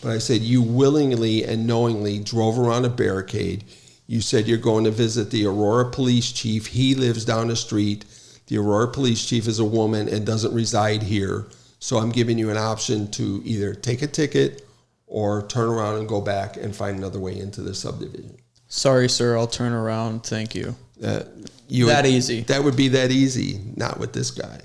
B: But I said, you willingly and knowingly drove around a barricade. You said you're going to visit the Aurora police chief. He lives down the street. The Aurora police chief is a woman and doesn't reside here. So I'm giving you an option to either take a ticket or turn around and go back and find another way into the subdivision.
A: Sorry, sir, I'll turn around. Thank you.
B: Easy. That would be that easy. Not with this guy.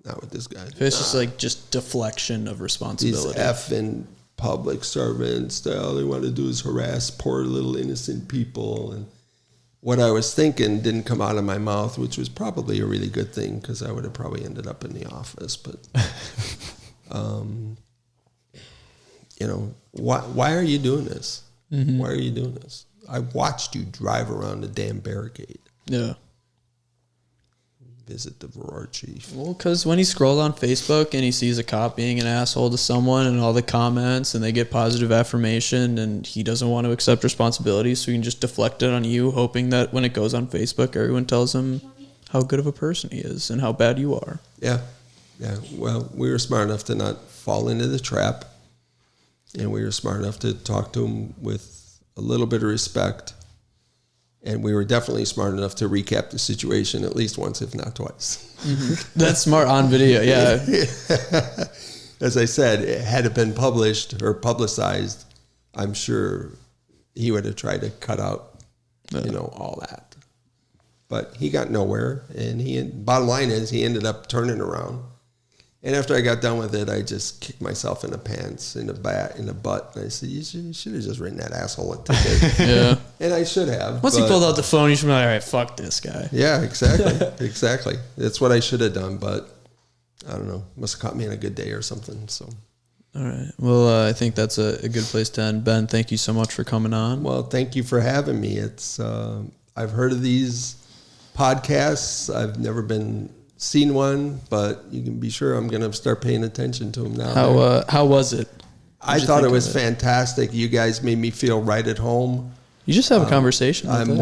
A: It's just deflection of responsibility.
B: These effing public servants, all they want to do is harass poor little innocent people. And what I was thinking didn't come out of my mouth, which was probably a really good thing, because I would have probably ended up in the office. But, why are you doing this? Mm-hmm. Why are you doing this? I watched you drive around the damn barricade.
A: Yeah.
B: Visit the Aurora chief.
A: Well, because when he scrolls on Facebook and he sees a cop being an asshole to someone and all the comments and they get positive affirmation, and he doesn't want to accept responsibility, so he can just deflect it on you, hoping that when it goes on Facebook, everyone tells him how good of a person he is and how bad you are.
B: Yeah. Well, we were smart enough to not fall into the trap, and we were smart enough to talk to him with a little bit of respect. And we were definitely smart enough to recap the situation at least once, if not twice.
A: Mm-hmm. That's smart on video, yeah.
B: As I said, had it been published or publicized, I'm sure he would have tried to cut out all that. But he got nowhere, and bottom line is he ended up turning around. And after I got done with it, I just kicked myself in the pants, in the butt, and I said, "You should have just written that asshole a ticket."
A: Yeah,
B: and I should have.
A: Once he pulled out the phone, you should be like, "All right, fuck this guy."
B: Yeah, exactly. That's what I should have done, but I don't know. Must have caught me in a good day or something. So,
A: all right. Well, I think that's a good place to end. Ben, thank you so much for coming on.
B: Well, thank you for having me. It's I've heard of these podcasts. I've never seen one, but you can be sure I'm going to start paying attention to them now.
A: How was it?
B: I thought it was fantastic. You guys made me feel right at home.
A: You just have a conversation.
B: I'm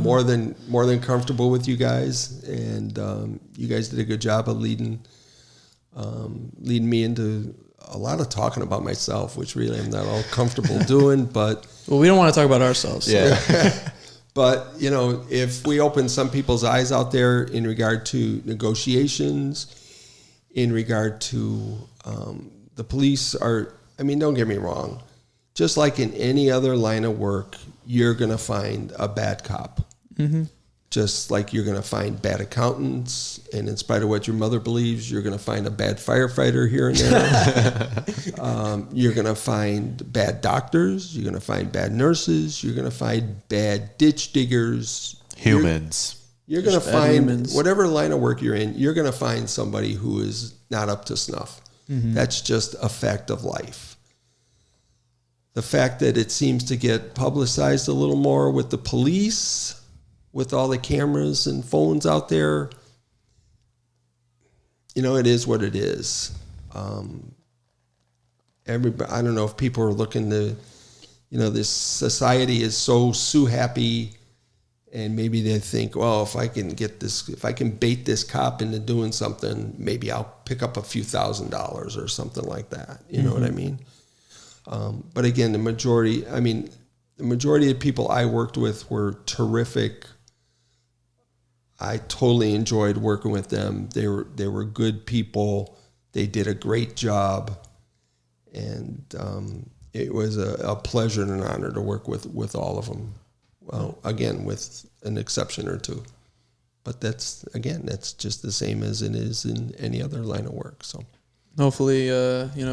B: more than comfortable with you guys, and you guys did a good job of leading me into a lot of talking about myself, which really I'm not all comfortable doing. But
A: we don't want to talk about ourselves.
B: Yeah. But, if we open some people's eyes out there in regard to negotiations, in regard to the police don't get me wrong. Just like in any other line of work, you're going to find a bad cop. Mm-hmm. Just like you're going to find bad accountants. And in spite of what your mother believes, you're going to find a bad firefighter here and there. You're going to find bad doctors. You're going to find bad nurses. You're going to find bad ditch diggers.
C: Humans.
B: You're going to find, whatever line of work you're in, you're going to find somebody who is not up to snuff. Mm-hmm. That's just a fact of life. The fact that it seems to get publicized a little more with the police, with all the cameras and phones out there, it is what it is. Everybody, I don't know if people are looking to, this society is so sue happy, and maybe they think, well, if I can bait this cop into doing something, maybe I'll pick up a few $1,000s or something like that. You know what I mean? But again, the majority of people I worked with were terrific. I totally enjoyed working with them. They were good people. They did a great job, and it was a pleasure and an honor to work with all of them. Well, again, with an exception or two, but that's just the same as it is in any other line of work. So
A: hopefully,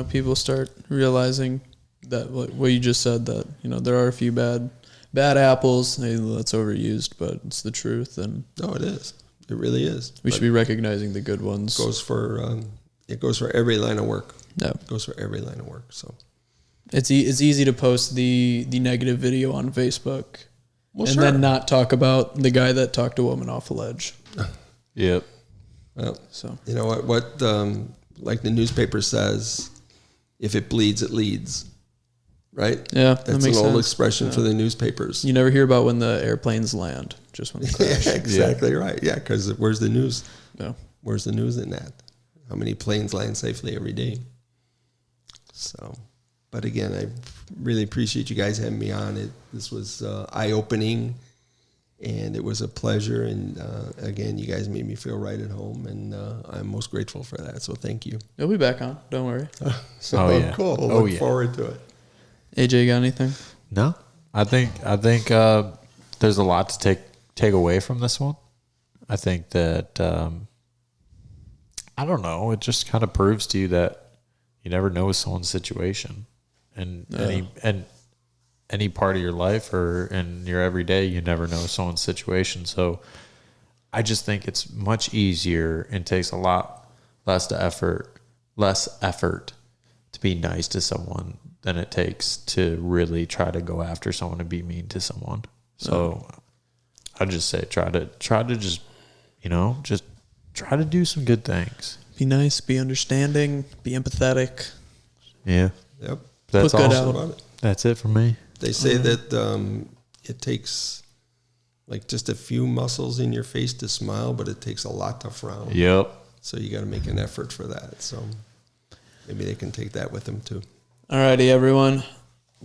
A: people start realizing that what you just said, that there are a few bad apples. That's overused, but it's the truth. And
B: no, it is. It really is.
A: We should be recognizing the good ones.
B: It goes for every line of work.
A: Yeah,
B: it goes for every line of work. So
A: it's easy to post the negative video on Facebook, then not talk about the guy that talked a woman off a ledge.
C: Yep.
B: Well, so you know what like the newspaper says, if it bleeds, it leads. Right?
A: Yeah,
B: that's an old expression for the newspapers.
A: You never hear about when the airplanes land, just when they crash.
B: Yeah, exactly right. Yeah, because where's the news?
A: Yeah.
B: Where's the news in that? How many planes land safely every day? So, but again, I really appreciate you guys having me on. This was eye-opening, and it was a pleasure. And again, you guys made me feel right at home, and I'm most grateful for that. So thank you.
A: You'll be back on. Don't worry.
B: Cool. Look forward to it.
A: AJ, got anything?
C: No, I think there's a lot to take away from this one. I think that I don't know. It just kind of proves to you that you never know someone's situation, and any part of your life or in your everyday, you never know someone's situation. So I just think it's much easier and takes a lot less effort to be nice to someone than it takes to really try to go after someone and be mean to someone. So I'd just say try to just try to do some good things.
A: Be nice, be understanding, be empathetic.
C: Yeah.
B: Yep.
C: That's
A: Put good
C: all
A: out.
C: about it. That's it for me.
B: They say that it takes like just a few muscles in your face to smile, but it takes a lot to frown.
C: Yep.
B: So you got to make an effort for that. So maybe they can take that with them too.
A: Alrighty, everyone.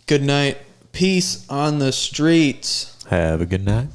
A: Good night. Peace on the streets.
C: Have a good night.